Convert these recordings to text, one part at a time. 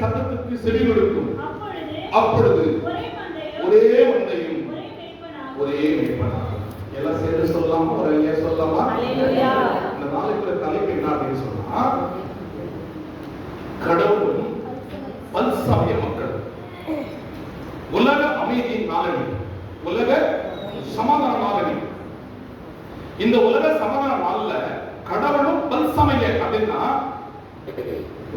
சத்தத்திற்கு செவி கொடுக்கும். அப்பொழுது ஒரே மந்தையும் ஒரே மேய்ப்பனாகும். எல்லாம் சேர்ந்து சொல்லலாமா? ஒரு சொல்லலாமா? இந்த நாளைக்குள்ள தலைப்பு என்ன அப்படின்னு சொன்னா, கடவுளும் பல்சமய மக்கள். உலக அமைதியின் நாளடி, உலக சமாதான நாளடி. இந்த உலக சமாதான நாள்ல கடவுளும் பல்சமய அப்படின்னா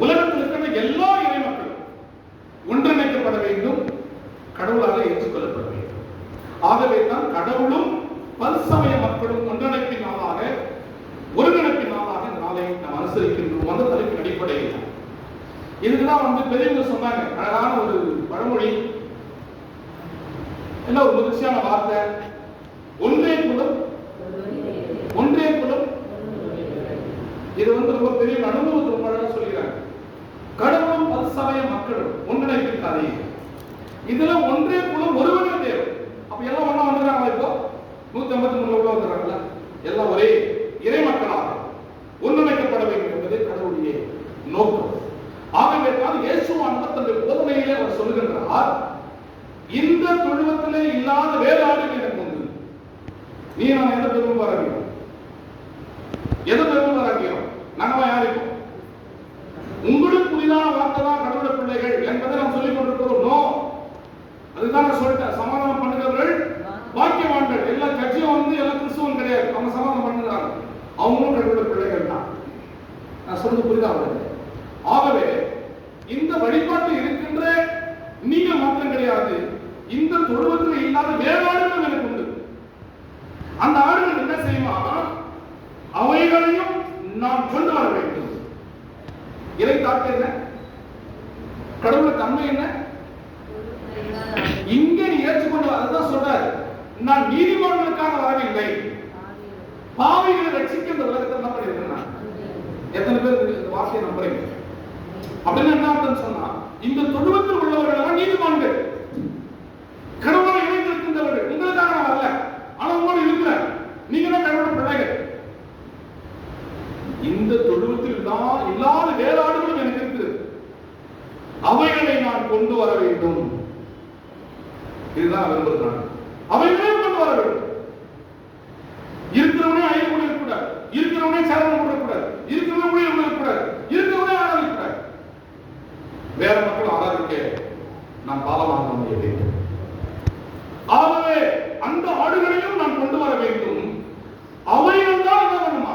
உலகத்தில் இருக்கிற எல்லா இறை மக்களும் ஒன்றிணைக்கப்பட வேண்டும், கடவுளாக ஏற்றுக்கொள்ளப்பட வேண்டும். ஆகவே தான் கடவுளும் பல்சமய மக்களும் ஒன்றிணைப்பின் நாளாக, ஒருங்கிணைப்பின் நாளாக நாளை நாம் அனுசரிக்கின்றோம். அந்த தலைப்பின் அடிப்படையில் இதுக்குதான் பெரியவங்க சொன்னாங்க, அழகான ஒரு பழமொழி, என்ன ஒரு முதிர்ச்சியான வார்த்தை, ஒன்றே குலம் ஒன்றே குலம். இது ரொம்ப பெரிய அனுபவத்தில் பழக சொல்கிறாங்க. கடவுளும் பல்சமய மக்களும் ஒன்றிணைப்பின் கதை. இதுல ஒன்றே குலம் ஒருவனே தேவை. அப்ப எல்லாம் ஒண்ணா வந்துடுறாங்களா? இப்போ 153 உள்ள வந்துடுறாங்களா? எல்லாம் ஒரே இறை மக்களாக ஒன்றிணைக்கப்பட வேண்டும் என்பதே கடவுளுடைய நோக்கம். ஆகவே தான் இயேசுவானவர் தன்னுடைய போதனையிலே அவர் சொல்லுகின்றார், இந்த தொழுவத்திலே இல்லாத வேளாடுகள் எனக்கு உண்டு. நீ நான் எதை பெரும் வராங்கிறோம்? எதை பெரும் வராங்கிறோம்? நாங்க யாருக்கும் உங்களுக்கு புதிதான வார்த்தை தான் கடவுள பிள்ளைகள் என்பதை நாம் சொல்லிக் கொண்டிருக்கிறோம். நோ, அதுதான் நான் சொல்லிட்டேன். சமாதானம் பண்ணுகிறவர்கள் வாக்கியவான்கள். எல்லா கட்சியும் எல்லா கிறிஸ்துவம் கிடையாது. அவங்க சமாதானம் பண்ணுகிறாங்க, அவங்களும் கடவுள பிள்ளைகள் தான். நான் சொல்றது புரிதா? ஆகவே இந்த வழிபாட்டில் இருக்கின்ற நீங்கள் மாத்திரம் கிடையாது, இந்த தொழுவத்தில் இல்லாத வேறாடுகள் எனக்கு உண்டு. அந்த ஆடுகள் என்ன செய்யுமா? அவைகளையும் நாம் கொண்டு வர வேண்டும். இறை தாக்கு என்ன? கடவுள் தன்மை என்ன? இங்கே நீ ஏற்றுக்கொண்டு அதுதான் சொல்றாரு, நான் நீதிமான்களுக்காக வரவில்லை, பாவிகளை ரட்சிக்க இந்த உலகத்தை என்ன பண்ணிருக்கேன். எத்தனை பேர் இந்த வார்த்தையை நம்புறீங்க? அப்படின்னு என்ன அர்த்தம் சொன்னா, இந்த தொழுவத்தில் உள்ளவர்கள் எல்லாம் நீதிமான்கள், கடவுளை இணைந்திருக்கின்றவர்கள். உங்களுக்காக நான் வரல, ஆனா உங்களோட இருக்கிற நீங்க தான் கடவுளோட பிள்ளைகள். இந்த தொழுவத்தில் இல்லாத வேறாடுகளும் எனக்கு இருக்குது, அவைகளை நான் கொண்டு வர வேண்டும். இதுதான் விரும்புகிறாங்க. அவைகளையும் கொண்டு வர வேண்டும். இருக்கிறவனே ஐந்து கூட இருக்கக்கூடாது, இருக்கிறவனே சேரம் கூடக்கூடாது, இருக்கிறவனே ஊழியம் இருக்கக்கூடாது, இருக்கிறவனே ஆராதிக்கூடாது. வேற மக்கள் ஆராதிக்க நாம் பாலமாக முடிய வேண்டும். ஆகவே அந்த ஆடுகளையும் நான் கொண்டு வர வேண்டும். அவைகள் தான் என்ன பண்ணுமா?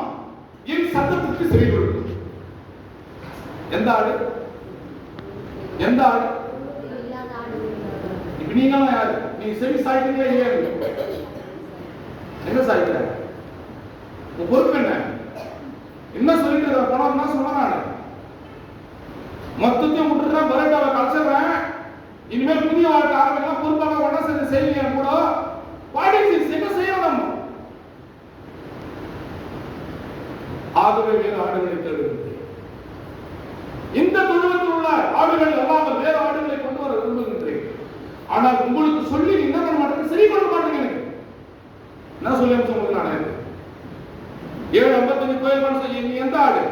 என் சத்தத்திற்கு செவி கொடுக்கும். எந்த ஆடு? எந்த ஆடு? இப்ப நீங்க யாரு? நீங்க செவி சாய்க்கிறீங்களா இல்லையா? என்ன சாய்க்கிற? உங்க பொறுப்பு என்ன? என்ன சொல்லிட்டு போனா சொன்னாங்க, மொத்தத்தையும் விட்டுறேன், பரோட்டாவை கலைச்சிடுறேன், இனிமேல் புதிய வாழ்க்கை ஆரம்பிக்கலாம், பொறுப்பாக ஒன்றா சேர்ந்து செய்வீங்க கூட. என்ன செய்யணும் நம்ம? ஆகவே வேறு ஆடுகளை தேடுகிறது. இந்த தொழுவத்தில் உள்ள ஆடுகள் அல்லாமல் வேறு ஆடுகளை கொண்டு வர விரும்புகின்றேன். ஆனால் உங்களுக்கு சொல்லி என்ன பண்ண மாட்டேங்க, சரி பண்ண மாட்டேங்க. எனக்கு என்ன சொல்லி சொல்லுங்க, நான் 7:55 கோயில் பண்ண சொல்லி நீ எந்த ஆடு?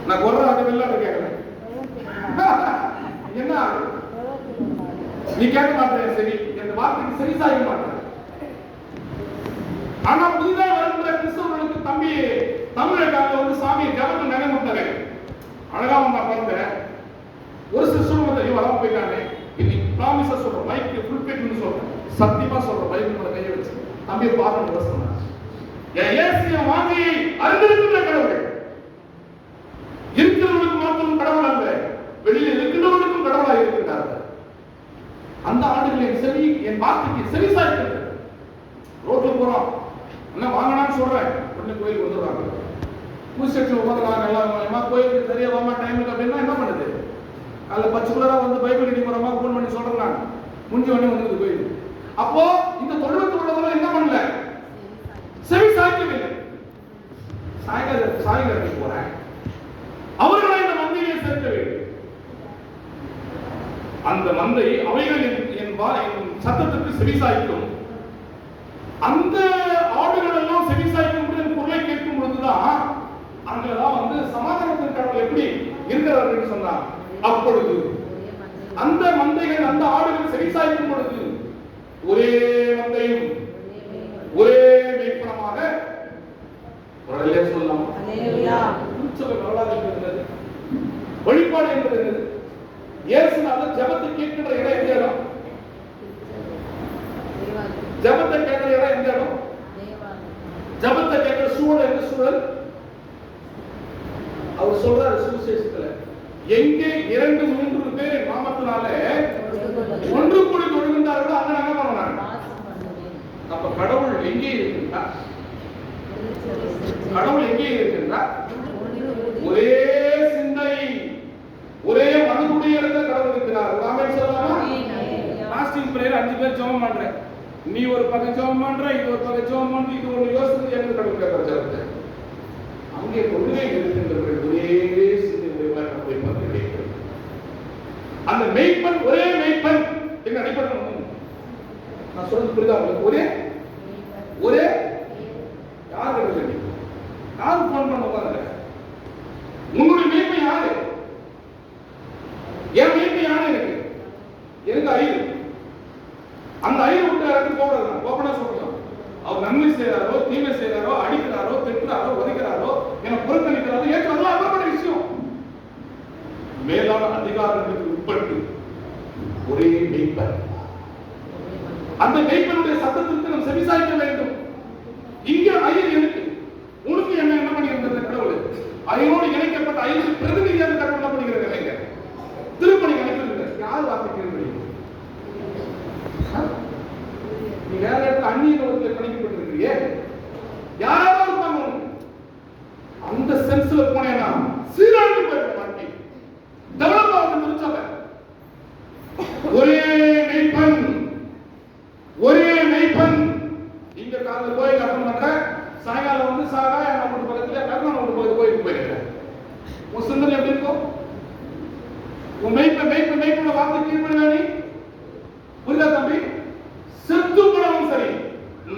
நான் ஒரு ஆடு வெள்ளாடு கேட்கிறேன். என்ன ஆடு? நீ கேட்க மாட்டேன். சரி, இந்த வார்த்தைக்கு சரி சாய மாட்டேன். ஆனா புதிதாக வருகின்ற கிறிஸ்தவர்களுக்கு தம்பி தமிழக சாமி ஜபத்தை நினைமுட்டாரு. அழகா நான் பார்த்தேன். ஒரு சிஸ்டம் வராம போயிட்டாங்க. இன்னைக்கு ப்ராமிஸா சொல்றேன், மைக்கு ஃபுல் பேட்னு சொல்றேன், சத்தியமா சொல்றேன், பைபிள் மேல கையை வச்சு தம்பியை பார்க்கணும் சொன்னார். இயேசுவின் வார்த்தையை அறிந்திருக்கின்ற கடவுள் இருக்கிறவர்களுக்கு மாத்திரம் கடவுள் அல்ல, வெளியில் இருக்கின்றவர்களுக்கும் கடவுளாக இருக்கின்றார்கள். அந்த ஆடுகளின் செவி என் வார்த்தைக்கு செவி சாய்க்கிறது. ரோட்ல போறோம், என்ன வாங்கினான்னு சொல்றேன், உடனே கோயிலுக்கு வந்துடுறாங்க. பூசெட்டில் உட்காந்துறாங்க எல்லாம், கோயிலுக்கு சரியா வாமா டைமுக்கு அப்படின்னா என்ன பண்ணுது? அதில் பர்டிகுலரா பைபிள் அடி போறமா ஃபோன் பண்ணி சொல்றாங்க, முடிஞ்ச உடனே வந்துருது கோயில். அப்போ இந்த தொழில்நுட்ப உள்ளவங்க என்ன பண்ணல, செவி சாய்க்கவில்லை. சாய்கிறதுக்கு போறேன், அவர்களை இந்த மந்தையை சேர்க்க வேண்டும். அந்த மந்தை அவைகள் என் சத்தத்திற்கு செவி சாய்க்கும். அந்த ஆடுகள் எல்லாம் செவி சாய்க்கும் பொருளை கேட்கும் பொழுதுதான் அங்கதான் சமாதானத்தின் கடவுள் எப்படி இருக்கிறார்கள் சொன்னா, அப்பொழுது அந்த மந்தைகள் அந்த ஆடுகள் செவிசாய்க்கும் பொழுது ஒரே மந்தையும் ஒரே மேய்ப்பனமாக சொல்லலாம். வழிபாடு என்பது என்னது? இயேசுநாதர் ஜெபத்தை கேட்கிற இடம் எந்த இடம்? ஜெபத்தை கேட்கிற இடம் எந்த இடம்? ஜெபத்தை கேட்கிற சூழல் எந்த சூழல்? அவர் சொல்றாரு சுவிசேஷத்துல, எங்கே 2-3 பேர் நாமத்தினால ஒன்று கூடி தொழுகின்றார்களோ அங்க என்ன பண்ணுவாங்க? அப்ப கடவுள் எங்கே இருக்கின்றார்? கடவுள் எங்கே இருக்கின்றார்? ஒரே சிந்தை, ஒரே மனதுடைய இடத்துல கடவுள் இருக்கிறார். ஆமென் சொல்லலாமா? பாஸ்டிங் பிரேயர் 5 பேர் ஜெபம் பண்றேன், நீ ஒரு பக்கம் ஜெபம் பண்ற, இது ஒரு பக்கம் ஜெபம் பண்ற, இது ஒரு யோசனை என்று கடவுள் கேட்கிற ஜெபத்தை அங்கே கொள்கை இருக்கின்றவர்கள் ஒரே சிந்தை உடையவராக போய் பார்க்கிறீர்கள். அந்த மெய்ப்பன் ஒரே மெய்ப்பன் என்ன அடிப்படை நான் சொல்றது புரியுதா உங்களுக்கு? ஒரே ஒரே யார் கிடையாது, யாரும் போன் பண்ண உட்கார்ந்து உன்னுடைய மெய்ப்பை யாரு? என் மெய்ப்பை யாரு? எனக்கு 5 அந்த 5 விட்டு இடத்துக்கு போகிறது ஓப்பனா சொல்லலாம். அவர் நன்மை செய்யறாரோ தீமை செய்யறாரோ அடிக்கிறாரோ திட்டுறாரோ உதைக்கிறாரோ என புறக்கணிக்கிறாரோ ஏற்றதெல்லாம் அவருடைய விஷயம். மேலான அதிகாரங்களுக்கு உட்பட்டு ஒரே மெய்ப்பன், அந்த மெய்ப்பனுடைய சத்தத்திற்கு நாம் செவிசாய்க்க வேண்டும். இங்க 5 இருக்கு, உனக்கு என்ன பண்ணியிருந்த கடவுள் 5ஓடு இணைக்கப்பட்ட 5 பிரதிநிதியாக கடவுள் என்ன பண்ணிக்கிறாங்க? திருப்பணி கணக்கில் யார் வாசிக்கிறது? நீ வேற இடத்துல அந்நிய ஒருத்தர் கணிக்கப்பட்டிருக்கிறியே, யாராவது இருப்பாங்க. அந்த சென்ஸ்ல போனேன்னா சீராட்டு போயிருக்க மாட்டேன். டெவலப் ஆகுது முடிச்சாங்க. ஒரே மெய்ப்பன், ஒரே மெய்ப்பன். இங்க காலையில் போய் கட்டணம் பண்ற, சாயங்காலம் வந்து சாகா நம்ம பக்கத்துல கட்டணம் கொண்டு போயிட்டு போயிருக்கேன். உன் சிந்தனை எப்படி இருக்கும்? உன் மெய்ப்பன வார்த்தை கீழ்படியா நீ? புரியுதா தம்பி? செத்து போனவும் சரி,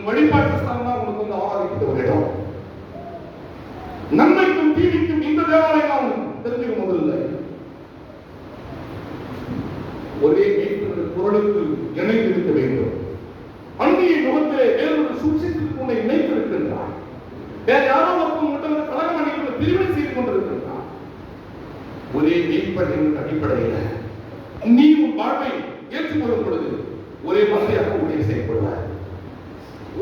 வழிபாட்டு ஸ்தலம் தான் உனக்கு வந்து ஆராதிக்கிட்டு ஒரு இடம். நன்மைக்கும் தீமைக்கும் இந்த தேவாலயம் தெரிஞ்சுக்க முதல்ல. ஒரே மெய்ப்பனுடைய குரலுக்கு இணைந்து இருக்க வேண்டும். அந்நிய முகத்திலே வேறொரு சூழ்ச்சிக்கு உன்னை இணைத்திருக்கின்றார். வேற யாரோ ஒருத்தன் மட்டும் கலகம் அணிக்குள்ள பிரிவினை செய்து கொண்டிருக்கின்றார். ஒரே மெய்ப்பன் என்ற அடிப்படையில் நீ உன் வாழ்வை ஏற்றுக்கொள்ளும் பொழுது ஒரே மந்தையாக ஊழியம் செய்யப்படுவார்.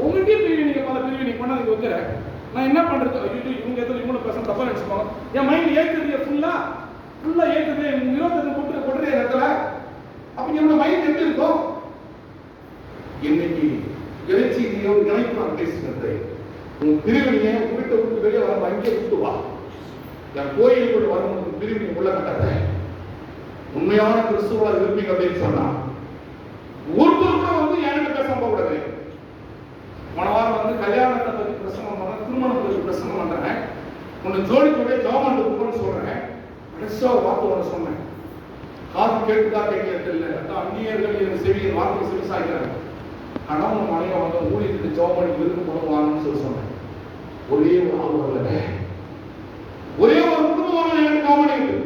உங்ககிட்டயே பிரிவு நீங்க பல பிரிவு நீங்க கொண்டாந்து வைக்கிற, நான் என்ன பண்றது? ஐயோ இவங்க எத்தனை இவங்களும் பேச தப்பா நினைச்சுப்பாங்க. என் மைண்ட் ஏற்றுது ஃபுல்லா ஏற்றுது, 25 கொடுற இடத்துல அப்ப என்னோட மைண்ட் எப்படி இருக்கும்? இன்னைக்கு இறைச்சியோ இணைப்பு நான் பேசுகின்றேன். உன் பிரிவினையை வீட்டை விட்டு வெளியே வர அங்கே விட்டு வா. என் கோயிலுக்குள்ள வரும் பிரிவினை உள்ள கட்டத்தை உண்மையான கிறிஸ்துவா இருப்பீங்க அப்படின்னு சொன்னா ஒருத்தர் கூட வந்து என்கிட்ட பேச போகக்கூடாது. போன வாரம் வந்து கல்யாணத்தை பத்தி பிரசங்கம் பண்றேன், திருமணத்தை பத்தி பிரசங்கம் பண்றேன், உன்னை ஜோடி ஜோமன் போன்னு சொல்றேன். கடைசியா ஒரு வார்த்தை ஒன்று சொன்னேன், காது கேட்டுதா கேட்கல இல்லை, அந்நியர்கள் என் செவியின் வார்த்தை செவி சாய்க்கிறாங்க. கணவன் மனைவி வந்து ஊழியத்துக்கு ஜோமணி விருது பண்ணுவாங்கன்னு சொல்லி சொன்னேன். ஒரே ஒரு ஆள் வரல, ஒரே ஒரு குடும்பம் எனக்கு ஜோமணி இருக்கு.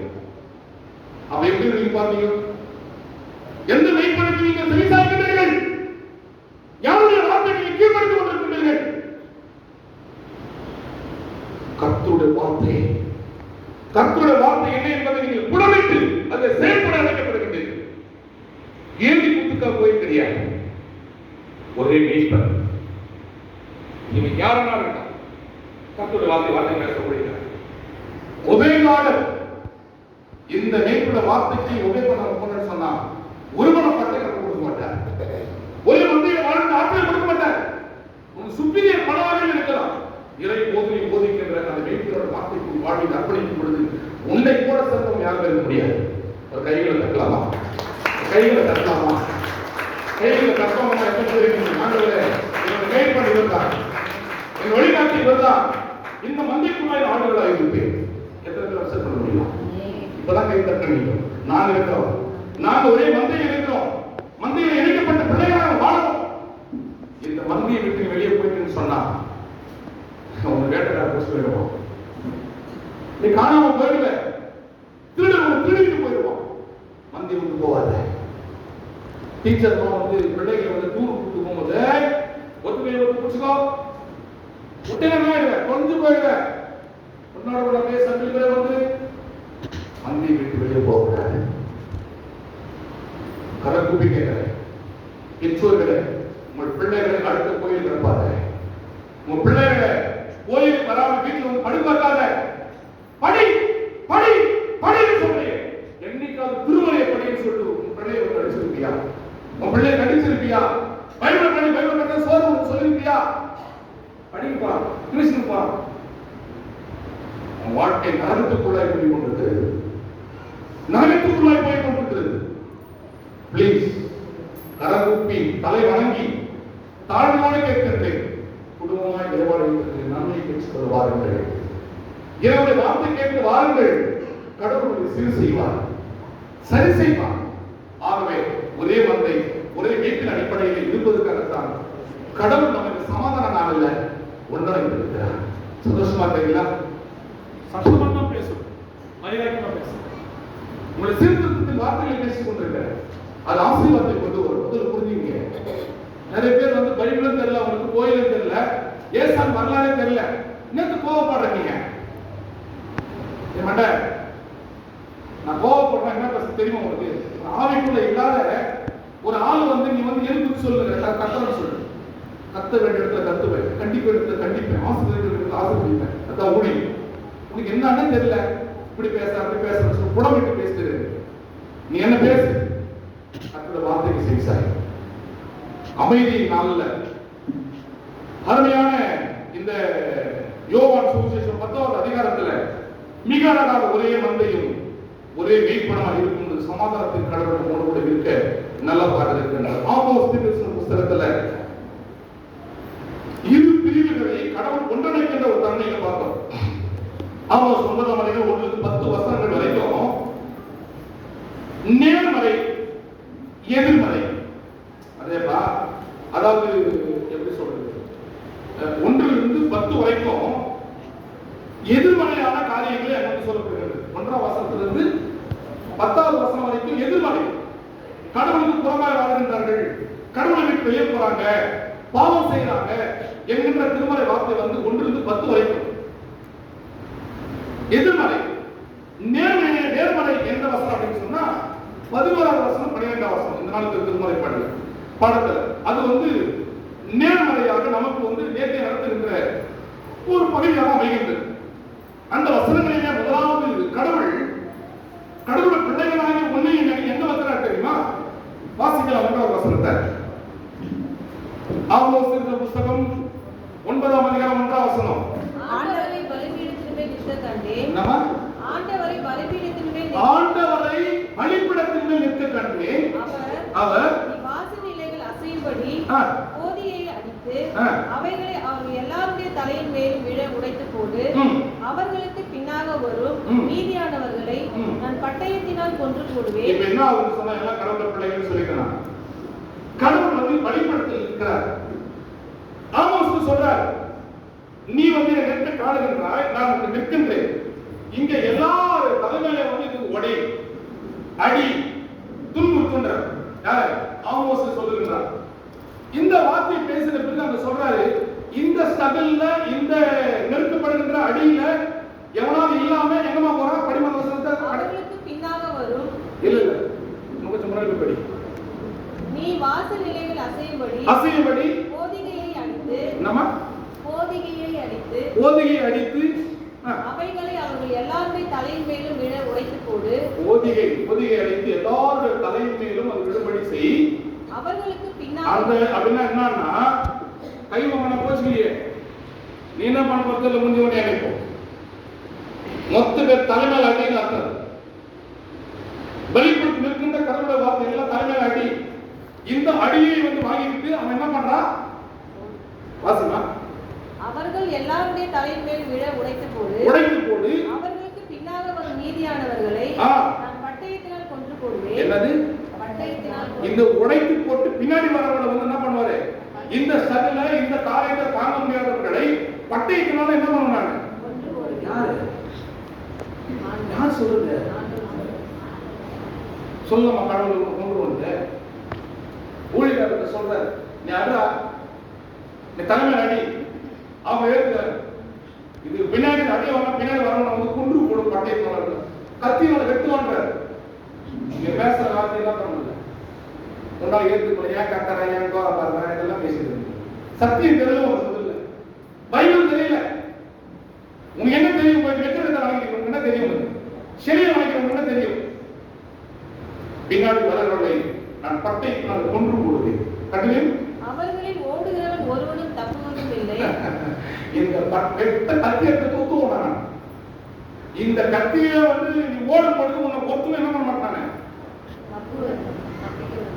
அப்ப எப்படி நீங்க பாத்தீங்க? எந்த மெய்ப்பனுக்கு நீங்கள் செவிசாய்க்கிறீர்கள்? யாருடைய வார்த்தைகளை கீழ்ப்படுத்திக் கொண்டிருக்கிறீர்கள்? கர்த்தருடைய வார்த்தை என்ன என்பதை நீங்கள் புடமிட்டு அதை செயல்பட அழைக்கப்படுகின்றீர்கள். ஏந்தி குத்துக்கா போய் தெரியாது. ஒரே மெய்ப்பன், இவன் யாரனா இருக்கா? கர்த்தருடைய வார்த்தை பேசக்கூடிய உபயோகாளர். இந்த மெய்ப்பட வார்த்தைக்கு உபயோகம் பண்ண சொன்னா ஒருமனப்பட்ட கற்றுக் கொடுக்க மாட்டார். ஒரே மந்தையை வாழ்ந்து ஆற்றல் கொடுக்க மாட்டார். உன் சுப்பீரியர் பலவாக இருக்கலாம். இறை போதனை போதிக்கின்ற அந்த மெய்ப்பனோட வார்த்தைக்கு வாழ்வில் அர்ப்பணிக்கும் பொழுது உன்னை கூட சிறந்தவங்க யாரும் இருக்க முடியாது. ஒரு கைகளை தட்டலாமா? கைகளை தட்டலாமா? கைகளை தட்டலாமா? ஆண்டவரே, என்னோட கைட் பண்ணி இருந்தார், என் வழிகாட்டி இருந்தார். இந்த மந்தைக்குள்ளாய் ஆண்டுகளாக இருப்பேன். எத்தனை பேர் அக்செப்ட் பண்ண முடியும்? இப்பதான் கை தட்டணும். நாங்க இருக்கிறோம், நாங்க ஒரே மந்தையில் இருக்கிறோம். மந்தையில் இணைக்கப்பட்ட பிள்ளைகளாக வாழணும். இந்த மந்தையை விட்டு வெளியே போயிட்டுன்னு சொன்னா அவங்க வேட்டைக்கார போயிடுவோம். நீ காணாம போயிடுவ. திருடு டீச்சர்லாம் வந்து பிள்ளைகளை வந்து டூர் கூட்டு போகும்போது ஒத்துமையை வந்து பிடிச்சிக்கோ ஒட்டினா கொஞ்சம் போயிடுவேன் உன்னோட கூட பேச வந்து மந்தி விட்டு வெளியே போகக்கூடாது. கரை கூப்பி கேட்கிறேன், பெற்றோர்களே உங்கள் பிள்ளைகளை அடுத்த கோயில் கிடப்பாத, உங்க பிள்ளைகளை கோயில் வராம வீட்டில் வந்து படி பார்க்காத, படி படி படின்னு சொல்றேன். என்னைக்காவது திருமலையை படின்னு சொல்லிட்டு உன் பிள்ளையை வந்து அடிச்சிருப்பியா? உன் பிள்ளையை கண்டிச்சிருப்பியா? பைபிள் படி பைபிள் படி சோறு சொல்லிருப்பியா? படிப்பா, கிறிஸ்துப்பா. வாழ்க்கை நரகத்துக்குள்ளாய் போய் கொண்டிருக்கிறது, நரகத்துக்குள்ளாய் போய் கொண்டிருக்கிறது. பிளீஸ் கரகூப்பி தலை வணங்கி தாழ்மையோடு கேட்கின்றேன், குடும்பமாய் தேவாலயத்திற்கு நன்மை பெற்றுக் வாருங்கள். என்னுடைய வார்த்தை கேட்டு வாருங்கள். கடவுள் சீர் செய்வார், சரி செய்வார். ஆகவே ஒரே மந்தை ஒரே வீட்டின் அடிப்படையில் இருப்பதற்காகத்தான் கடவுள் நமக்கு சமாதான நாள் இல்ல ஒன்றாக இருக்கிறார். சந்தோஷமா இருக்கீங்களா? சத்தமா தான் பேசும், வைராக்கியமா பேசும். உங்களை சீர்திருத்தத்தின் வார்த்தைகளை பேசிக் கொண்டிருக்கிறேன். அது ஆசீர்வாதத்தை கொண்டு வரும். முதல்ல புரிஞ்சுங்க. நிறைய பேர் வந்து பைபிளும் தெரியல, அவங்களுக்கு கோயிலும் தெரியல, ஏசான் வரலாறே தெரியல, இன்னும் கோவப்படுறீங்க. ஏமாண்ட நான் கோவப்படுறேன் என்ன பேச தெரியுமா உங்களுக்கு? ஆவிக்குள்ள இல்லாத ஒரு ஆள் வந்து நீ வந்து எதுக்கு சொல்லுங்க, கத்தன்னு சொல்லு. கத்த வேண்டிய இடத்துல கத்துவேன், கண்டிப்ப இடத்துல கண்டிப்பேன், ஆசிரியர்கள் ஆசிரியப்பேன். அதான் ஊழியம். உனக்கு என்னன்னு தெரியல, இப்படி பேச அப்படி பேச புடமிட்டு பேசுறது. நீ என்ன பேசு, கத்தோட வார்த்தைக்கு செய்சாய். அமைதி நாள்ல அருமையான இந்த யோவான் சுவிசேஷம் 10வது அதிகாரத்துல மிக அழகாக ஒரே மந்தையும் ஒரே மெய்ப்பணமாக இருக்கும் சமாதானத்தின் கடவுள் நம்மோடு கூட இருக்க நல்ல பாடல் இருக்கின்றார். ஆமோஸ் தீர்க்கதரிசன புத்தகத்துல இரு பிரிவுகளை கடவுள் ஒன்றிணைக்கின்ற ஒரு தன்மையை பார்த்தோம். ஆமோஸ் 9ஆம் அதிகாரம் 1-10 வசனங்கள் வரைக்கும் நேர்மறை எதிர்மறை, அதேபா அதாவது எப்படி சொல்றது, 1-10 வரைக்கும் எதிர்மறையான காரியங்களை அங்கே சொல்லப்படுகிறது. 1ஆம் வசனத்திலிருந்து 10வது வசனம் வரைக்கும் எதிர்மறை. கடவுளுக்கு புறம்பாக வாழ்கின்றார்கள், கடவுளை விட்டு வெளியே போறாங்க, பாவம் செய்யறாங்க என்கின்ற திருமறை வார்த்தை வந்து 1-10 வரைக்கும் எதிர்மறை. நேர்மறை என்ற வசனம் அப்படின்னு சொன்னா 11வது வசனம் 12ஆம் வசனம் இந்த நாளுக்கு திருமறை பாடத்துல அது வந்து நேர்மறையாக நமக்கு வந்து நேர்த்தை நடத்துகின்ற ஒரு பகுதியாக அமைகின்றது. அந்த வசனங்களிலே முதலாவது கடவுள் பிள்ளைகளாகி ஒன்னை எங்க வசனம் தெரியுமா? வாசிக்கலாம் 1வது வசனத்தை. ஆமோஸ் என்ற புத்தகம் 9ஆம் அதிகாரம் 1ஆம் வசனம். ஆண்டவரை பலிபீடத்தின் மேல் நிற்க கண்டேன். ஆண்டவரை பலிபீடத்தின் மேல் நிற்க கண்டேன். அவர் வாசல் நிலைகள் அசையும்படி போதியை அடித்து அவைகளை அவர்கள் எல்லாருடைய தலையின் மேலும் விழ உடைத்து போடு. அவர்களுக்கு பின்னாக வரும் மீதியானவர்களை நான் பட்டயத்தினால் கொன்று போடுவேன். இப்ப என்ன ஆகுது சொன்னா எல்லாம் கடவுள் பிள்ளைகள் சொல்லிக்கிறான். கடவுள் வந்து பலிபீடத்தில் இருக்கிறார். ஆமோஸ் சொல்றார், நீ வந்து நிற்க காணுகின்றாய், நான் நிற்கின்றேன். இங்க எல்லாரும் தலைமையில வந்து இது உடை அடி துன்புறுத்துன்றார். யார்? ஆமோஸ் சொல்லுகிறார். இந்த வார்த்தை பேசின பிறகு அங்க சொல்றாரு, இந்த ஸ்ட்ரகிள்ல இந்த நெருக்கப்படுகின்ற அடியில எவனாவது இல்லாம எங்கமா போறா? படிமன வசனத்தை அவர்களுக்கு பின்னாக வரும். இல்ல கொஞ்சம் முன்னாடி படி. நீ வாசல் நிலைகள் அசையும்படி போதிகையை அடித்து அவைகளை அவர்கள் எல்லாருடைய தலையின் மேலும் விழ உடைத்து போடு. போதிகை அடித்து எல்லாருடைய தலையின் மேலும் அது விழும்படி செய். அவர்களுக்கு பின்னாக அப்படின்னா என்னன்னா கைவமன போச்சுக்கியே நீ என்ன பண்ண பக்கத்துல முடிஞ்ச உடனே நினைப்போம். மொத்த பேர் தலைமையில் அடின்னு அர்த்தம். பலிபீடத்தில் நிற்கின்ற கடவுளுடைய வார்த்தை எல்லாம் தலைமையில் அடி. இந்த அடியை வந்து வாங்கிட்டு அவன் என்ன பண்றான்? வாசிமா. அவர்கள் எல்லாருடைய தலையின் மேல் விழ உடைத்து போடு. அவர்களுக்கு பின்னாக வரும் மீதியானவர்களை நான் பட்டயத்தினால் கொன்று போடுவேன். என்னது? பட்டயத்தினால். இந்த உடைத்து போட்டு பின்னாடி வரவங்க வந்து என்ன பண்ணுவாரு? இந்த சகல இந்த காரியத்தை தாங்க முடியாதவர்களை பட்டயத்தினால என்ன பண்ணுவாங்க? கொன்று போடுவேன். யார் சொல்றது? சொல்லமா கடவுள் கொண்டு வந்து ஊழியர்கிட்ட சொல்றாரு, நீ அடா, நீ தலைமையில் அடி. அவங்க ஏற்கிறாரு. இது பின்னாடி அடி வாங்க, பின்னாடி வரவங்க வந்து குன்று போடும் பட்டயத்தோட கத்தியோட வெட்டுவான்றாரு. நீங்க பேசுற வார்த்தை எல்லாம் பண்ணல. உன்னால ஏற்றுக்கொள்ள ஏன் கத்தரா ஏன் கோரா இதெல்லாம் பேசிட்டு சத்தியம் தெரியல, ஒரு சொல்ல பைபிள் தெரியல. உங்களுக்கு என்ன தெரியும்? வெற்றிடத்தை வணங்கிக்கிறவங்க என்ன தெரியும்? செடியை வணங்கிறவங்க என்ன தெரியும்? பின்னாடி வரவர்களை நான் பட்டயத்தினால் கொன்று போடுவேன். கண்டிப்பாக அவர்களில் ஓடுகிறவன் ஒருவனும் தப்புவதும் இல்லை. இந்த கத்தி எடுத்து தூக்குவோம் நான். இந்த கத்தியை வந்து நீ ஓடும் பொழுது உன்னை ஒருத்தரும் என்ன பண்ண மாட்டானே,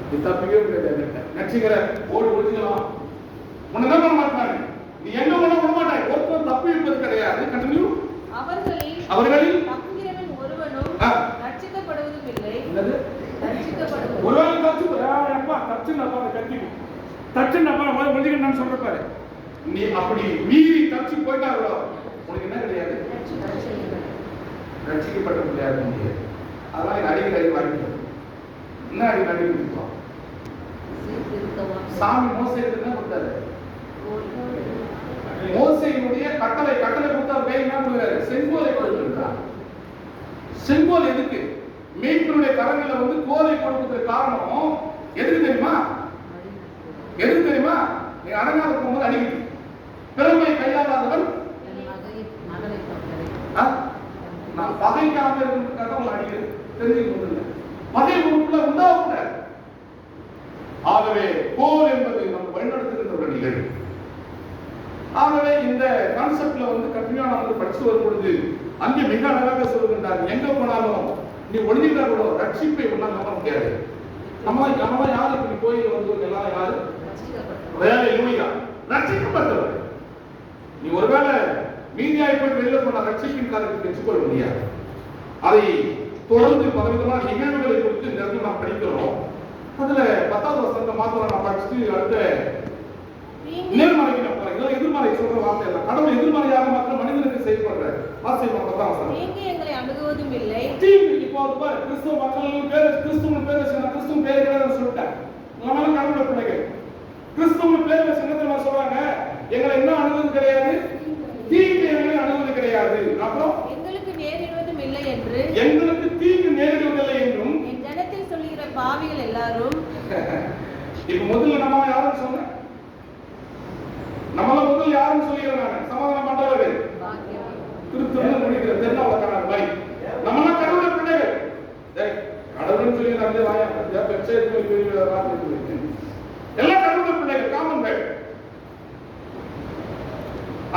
நீ தப்பிக்கவே முடியாது. நினைச்சுக்கிற ஓடி ஒழிஞ்சிக்கலாம், உன்னை என்ன பண்ண மாட்டாங்க. நீ எங்க பண்ண விட மாட்டாய். ஒருத்தரும் தப்பி இருப்பது கிடையாது. கண்டினியூ. அவர்களில் தப்புகிறவன் ஒருவனும் ரட்சிக்கப்படுவதும் இல்லை. ரட்சிக்கப்படுவதும் ஒருவன் தச்சுனப்பா கத்திக்கும் தச்சுனப்பா முதல்ல முடிஞ்சுக்கணும்னு சொல்றப்பாரு. நீ அப்படி மீறி தச்சு போயிட்டாங்களோ உனக்கு என்ன கிடையாது, ரட்சிக்கப்பட முடியாது. அதெல்லாம் அடிக்கடி வாங்கிட்டு என்ன அடிக்கடி கொடுத்தோம். சாமி மோசைக்கு என்ன கொடுத்தாரு? மோசையினுடைய கட்டளை கொடுத்தார். வேலை என்ன கொடுக்கிறாரு? செங்கோலை கொடுத்திருக்கிறார். செங்கோல் எதுக்கு? மேய்ப்பனுடைய கரங்களை வந்து கோலை கொடுப்பதற்கு காரணம் எதுக்கு தெரியுமா? எதுக்கு தெரியுமா? நீ அடங்காத போகும்போது அடிக்குது. பெருமை கையாளாதவன் நான் பகைக்காம இருக்கிறதுக்காக அவங்க அடிக்கிறது தெரிஞ்சுக்க பகை உங்களுக்குள்ள உண்டாகக்கூடாது. ஆகவே கோல் என்பது நம்ம வழிநடத்துகின்ற ஒரு நிகழ்வு. ஆகவே இந்த கான்செப்ட்ல வந்து கண்டினியூவா நம்ம படிச்சு வரும் பொழுது அங்கே மிக அழகாக சொல்கின்றார், எங்க போனாலும் நீ ஒளிஞ்சிட்டா கூட ரட்சிப்பை ஒன்றால் நம்ப முடியாது. நம்ம யாரு இப்படி போய் வந்து எல்லாம் யாரு வேலை இல்லையா ரட்சிக்கப்பட்டவர். நீ ஒருவேளை மீதியாய் போய் வெளியில போன ரட்சிப்பின் காலத்தை பெற்றுக்கொள்ள முடியாது. அதை தொடர்ந்து பலவிதமான நிகழ்வுகளை குறித்து இந்த இடத்துல நாம் படிக்கிறோம். அதுல 10வது வசனத்தை மாத்திரம் நான் படிச்சுட்டு அடுத்த நேர்மறைக்கு நான் போறேன். எதிர்மறை சொல்ற வார்த்தை இல்லை. கடவுள் எதிர்மறையாக மாத்திரம் மனிதனுக்கு செயல்படுற வார்த்தை 10வது வசனம். தீங்கு எங்களை அணுகுவதும் இல்லை. தீங்கு இப்போ பாரு, கிறிஸ்துவ மக்கள் பேர் கிறிஸ்துவின் பேர் வச்சு கிறிஸ்துவின் பேர் கிடையாதுன்னு சொல்லிட்டேன். நம்மளால கடவுளோட பிள்ளைகள் கிறிஸ்துவின் பேர் வச்சு என்ன சொல்றாங்க? எங்களை என்ன அணுகுவது கிடையாது, தீங்கு எங்களை அணுகுவது கிடையாது. அப்புறம் எங்களுக்கு நேரிடுவதும் இல்லை என்று, எங்களுக்கு தீங்கு நேரிடுவதில்லை என்றும் என் ஜனத்தில் சொல்லுகிற பாவிகள் எல்லாரும். இப்ப முதல்ல நம்ம யாரும் சொன்ன நம்மள முதல்ல யாரும் சொல்லிடுறாங்க சமாதானம் பண்றவர்கள் திருத்தம் முடிக்கிற தென்னாவக்கான பாய் நம்மள கடவுளை பிள்ளைகள் கடவுள்னு சொல்லி நம்மளே வாயா எல்லாம் கடவுளை பிள்ளைகள் காமன் பேர்.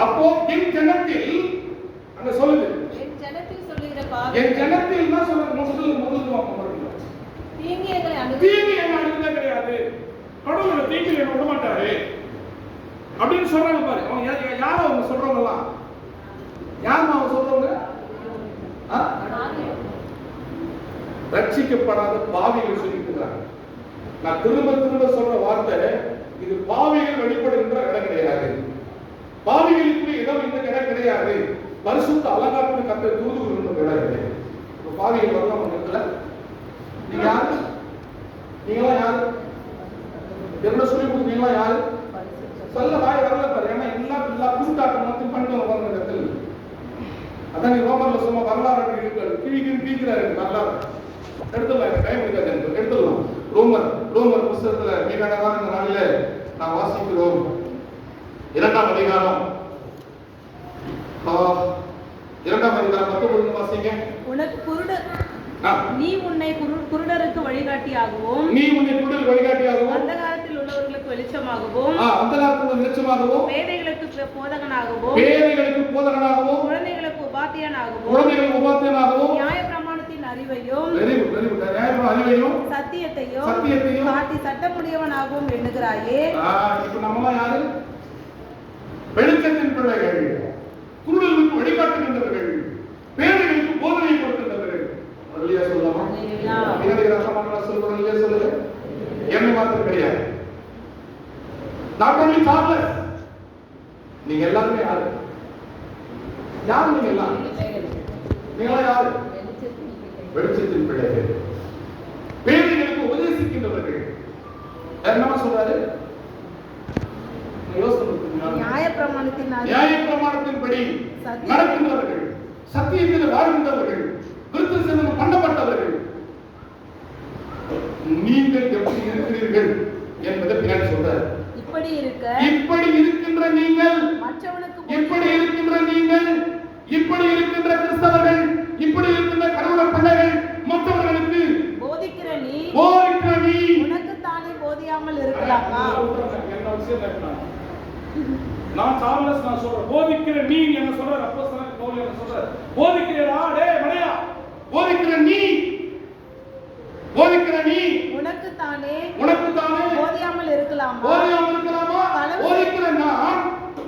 அப்போ என் ஜனத்தில் அங்க சொல்லுது, என் ஜனத்தில் சொல்லுகிற பாவிகள், என் ஜனத்தில் என்ன சொல்றது? முதல்ல தீங்கு எங்களை அணுகுவதே கிடையாது. கடவுளோட தீங்கு என்ன விட மாட்டாரு அப்படின்னு சொல்றாங்க பாரு. அவங்க யாரும் அவங்க சொல்றவங்கலாம் யாரும் அவங்க சொல்றவங்க ரட்சிக்கப்படாத பாவிகள் சொல்லிட்டு. நான் திரும்ப சொல்ற வார்த்தை இது பாவிகள் வெளிப்படுகின்ற இடம் கிடையாது. பாவிகளுக்கு இடம் இந்த இடம் கிடையாது. பரிசுத்த அலங்காரத்துக்கு கத்த தூதுகள் இடம் கிடையாது. பாவிகள் வரலாம் இடத்துல நீங்க யாரு? நீங்களாம் யாரு? என்ன சொல்லி கொடுத்தீங்களா? யாரு சொல்ல வாய் வரல பாரு. ஏன்னா எல்லா கூட்டாட்டம் மட்டும் பண்ணிட்டு வர இடத்துல அதான் நீ ரோமர்ல சும்மா வரலாறு கிழிக்கிறாரு. வரலாறு எடுத்துடலாம், டைம் இருக்காது, எடுத்துடலாம். ரோமர் புத்தகத்துல மிக அழகான இந்த நாளில நாம் வாசிக்கிறோம். 2ஆம் அதிகாரம் 19 வாசிங்க. உனக்கு நீ உன்னை குருடருக்கு வழிகாட்டியாகவும் அந்தகாரத்தில் உள்ளவர்களுக்கு வெளிச்சமாகவும் பேதைகளுக்கு போதகனாகவும் குழந்தைகளுக்கு உபாத்தியனாகவும் நியாயப்பிரமாணத்தின் அறிவையும் சத்தியத்தையும் காட்டி சட்டமுடையவனாகவும் எண்ணுகிறாயே. வெளிச்சத்தின் பிள்ளைகள், குருடர்களுக்கு வழிகாட்டுகின்றவர்கள், பேதைகளுக்கு போதனை கொடுக்கின்றவர்கள். அல்லேலூயா சொல்லலாமா? பின்னாடி ரசமான சொல்றோம் இல்லையா? சொல்லுங்க. என்ன மாத்திரம் கிடையாது. நாட் ஒன்லி சார்லஸ், நீங்க எல்லாருமே யாரு? யார் நீங்க எல்லாம்? நீங்களா யாரு? வெளிச்சத்தின் பிள்ளைகள், பேதைகளுக்கு உபதேசிக்கின்றவர்கள். என்னமா சொல்றாரு? நியாயப்பிரமாணத்தின்படி நடக்கின்றவர்கள், சத்தியத்தில் வாழ்கின்றவர்கள், கிறிஸ்துவின் பண்ணப்பட்டவர்கள், நீங்கள் எப்படி இருக்கிறீர்கள் என்பதை பின்னாடி சொல்றாரு. இப்படி இருக்கின்ற நீங்கள், இப்படி இருக்கின்ற நீங்கள், இப்படி இருக்கின்ற கிறிஸ்தவர்கள், இப்படி இருக்கின்ற கடவுள் பிள்ளைகள் மற்றவர்களுக்கு போதிக்கிற நீ உனக்குத்தானே போதியாமல் இருக்கலாமா? நான் சார்லஸ் நான் சொல்றேன், போதிக்கிற நீ என்ன சொல்றார்? அப்போஸ்தலன் பவுல் என்ன சொல்றார்? போதிக்கிறடா டேய் மடையா, போதிக்கிற நீ உனக்குத்தானே போதியாமல் இருக்கலாமா? போதிக்கிற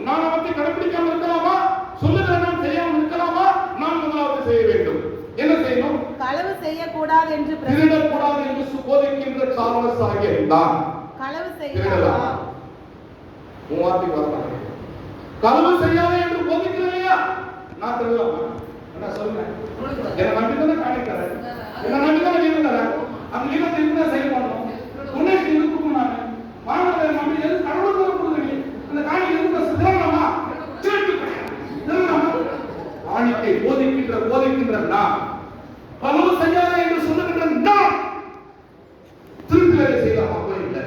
நான் அவற்றை கடைபிடிக்காமல் இருக்கலாமா? சொல்லுகிற நான் செய்யாமல் இருக்கலாமா? நான் முதலாவது செய்ய வேண்டும். என்ன செய்யணும்? களவு செய்யக்கூடாது என்று, திருடக்கூடாது என்று போதிக்கின்ற சார்லஸ் ஆகிய நான் களவு செய்யலாம், மூவாத்தி வரலாம், களவு செய்யாதே என்று போதிக்கிறேன். நான் திருடலாமா? என்ன சொல்லுங்க? என்ன நம்பிதானே காணிக்கிறேன், என்ன நம்பிதானே இருக்கிறேன். அந்த நீளத்தை என்ன செய்ய பண்ணணும்? உன்னை இருக்கும் நான் வாங்க நம்பி எது கடவுள் கொடுக்குறீங்க. அந்த காணி எதுக்கு திருடலாமா? காணிக்கை போதிக்கின்ற நான், களவு செய்யாதே என்று சொல்லுகின்ற நான் திருட்டு வேலை செய்யலாமா? இல்லை.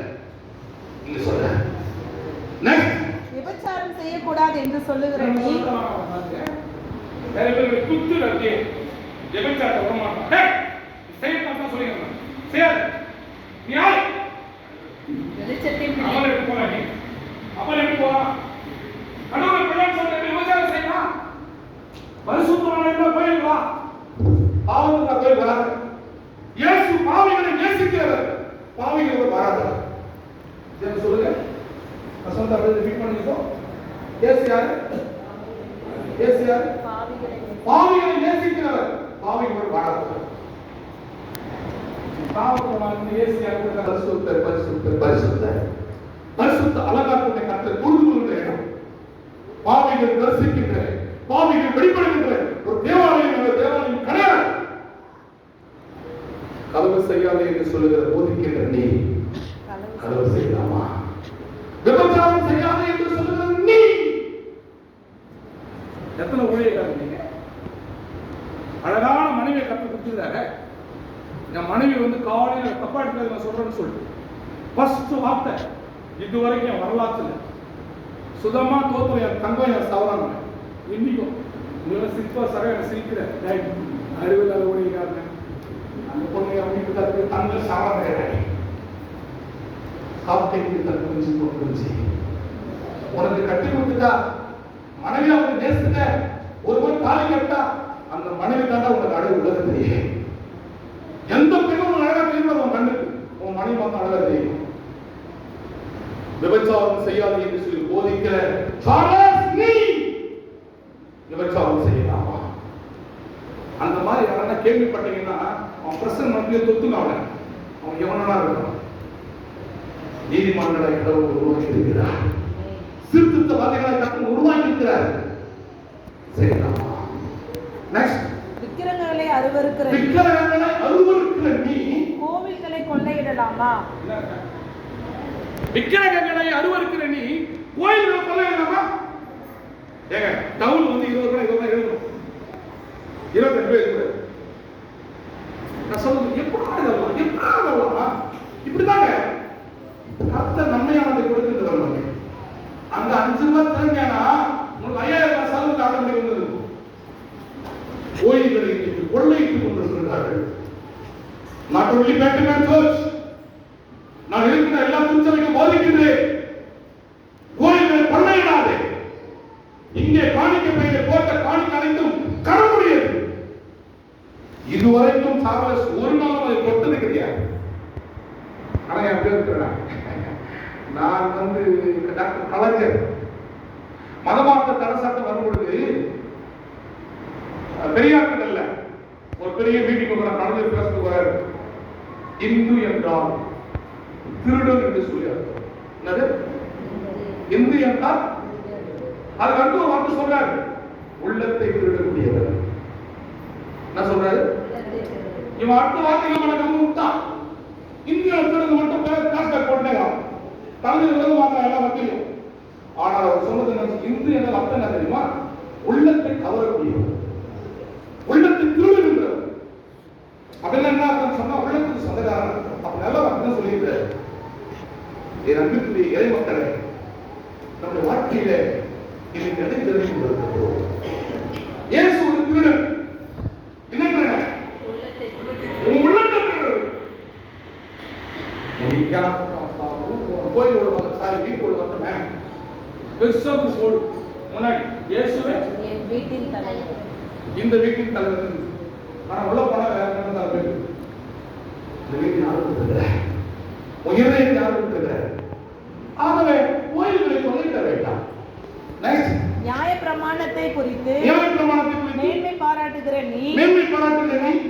நீங்க சொல்ற விபச்சாரம் செய்யக்கூடாது என்று சொல்லுகிற நீ, குத்து ரத்தி விபச்சாரத்தை விட மாட்டான். செய்யத்தான் சொல்லுங்க, செய்யாது. நீ யார்? அவன் எப்படி போறா? நீ அவன் எப்படி போறா? கடவுள் பிள்ளை சொல்ற விபச்சாரம் செய்யலாம். பரிசுத்தமான போயிருக்கலாம், பாவம் போய் வராது. இயேசு பாவிகளை நேசிக்கிறவர், பாவிகளோடு வராதவர். என்ன சொல்லுங்க? வசந்த அப்படியே ரிப்பீட் பண்ணிக்கோ. இயேசு யாரு? பாவிகளை நேசிக்கிறவர், பாவிகளோடு வராதவர். பாவத்தை இயேசு யாரு? பரிசுத்தர், பரிசுத்தர், பரிசுத்தர். பரிசுத்த அலங்காரத்தை கர்த்தர் கூறுகின்ற இடம். பாவிகள் தரிசிக்கின்ற, பாவிகள் வெளிப்படுகின்ற ஒரு தேவாலயம் கிடையாது. களவு செய்யாதே என்று சொல்லுகிற போதிக்கின்ற நீ களவு செய்யலாமா? விபச்சாரம் செய்யாதே என்று சொல்லுகிற நீ, எத்தனை ஊழியர்கள் நீங்க அழகான மனைவியை கற்றுக் கொடுத்துருக்காங்க. என் மனைவி காலையில் தப்பா எடுக்கிறது நான் சொல்றேன்னு சொல்லிட்டு ஃபர்ஸ்ட் வார்த்தை இதுவரைக்கும் என் வரலாற்றுல சுதமா தோத்துற என் தங்கம் என் சவரான இன்னைக்கும் உங்களை சிரிப்பா சர சிரிக்கிற அறிவில்லாத ஊழியக்காரன் அந்த பொண்ணு அமைப்பு தங்க சவரான சாப்பிட்டு தடுப்பு போட்டு உனக்கு கட்டி கொடுத்துட்டா மனைவி அவங்க நேசிட்ட ஒருவர் தாலி கட்டா அந்த மனைவி தாண்டா உனக்கு அழகு உள்ளது தெரியும். எந்த பெண்ணும் அழகா தெரியும் உன் கண்ணுக்கு, உன் மனைவி வந்து அழகா தெரியும். விபச்சாரம் செய்யாது என்று சொல்லி போதிக்கிற நீ விபச்சாரம் செய்யலாமா? அந்த மாதிரி யாரா கேள்விப்பட்டீங்கன்னா அவன் பிரசன் மத்திய தொத்துங்க, அவன் எவனா இருக்கான். நீதிமன்றங்களை கடவுள் உருவாக்கி இருக்கிறார், சீர்திருத்தவாதிகளை கடவுள் உருவாக்கி இருக்கிறார். செய்யலாமா? நெக்ஸ்ட், விக்கிரகங்களை அருவருக்கிற நீ கோவில்களை கொள்ளையிடலாமா? விக்கிரகங்களை அருவருக்கிற நீ கோயில்களை கொள்ளையிடலாமா? ஏங்க டவுன் 20 எழுதணும், 22 பேர் நான் சொல்றது எப்படி இப்படிதாங்க கர்த்தர் நன்மையானதை கொடுக்கின்றவர். அந்த 5 ரூபாய் திறமையானா உங்களுக்கு 5000 செலவுக்கு ஆடம்படி வந்தது. கோயில்களை கொள்ளையிட்டுக் கொண்டிருக்கிறார்கள். Not only Vatican Church, நான் இருக்கிற எல்லா திருச்சபைக்கும் போதிக்கின்றேன், கோயில்களை கொள்ளையிடாதே. இங்கே காணிக்கை பையிலே போட்ட காணிக்கை அனைத்தும் கடவுளுடையது. இதுவரைக்கும் சார்லஸ் ஒரு நாள் அதை தொட்டது கிடையாது. ஆனா என் பேர் இருக்கிறேன், நான் டாக்டர் கலைஞர் மதமாற்ற தடை சட்டம் வரும்பொழுது பெரியார்கள் ஒரு பெரிய மீட்டிங் நடந்து பேசிட்டு வராரு. இந்து என்றால் திருடன் என்று சொல்லியார். இந்து என்றால் அதுக்கு அடுத்து ஒரு வார்த்தை சொல்றாரு, உள்ளத்தை திருடக்கூடியவர். என்ன சொல்றாரு? இவன் அடுத்த வார்த்தை நம்ம விட்டான். இந்தியாவில் இருக்கிறது மட்டும் காஸ்ட் போட்டேன் தமிழ் விரோதமாக எல்லாம் தெரியும். ஆனால் அவர் சொன்னது இந்து என்ற அர்த்தம் என்ன தெரியுமா? உள்ளத்தை கவரக்கூடியவர், உள்ளத்தை திருடுகின்றவர். அப்படின்னா என்ன அர்த்தம் சொன்னா உள்ளத்துக்கு சொந்தக்காரன். அப்ப நல்லா அர்த்தம் சொல்லியிருக்கிறார். என் அன்பிற்குரிய இறை மக்களை, நம்முடைய வாழ்க்கையில இன்னைக்கு எதை தெரிவிக்கின்றது? இயேசு ஒரு திருடன். என்ன திருடன்? உள்ளத்தை திருடன். கோயில் வருவாங்க, சாரி வீட்டு வருவாங்க, முன்னாடி இயேசுவே வீட்டின் தலைவர், இந்த வீட்டின் தலைவர். ஆனா உள்ள போனா வேற என்ன தலைவர்? இந்த வீட்டின் யாரும் உயர்வை யாரும் இருக்கிறார். ஆகவே கோயில்களை தொலைக்க வேண்டாம். நியாய பிரமாணத்தை குறித்து மேன்மை பாராட்டுகிற நீ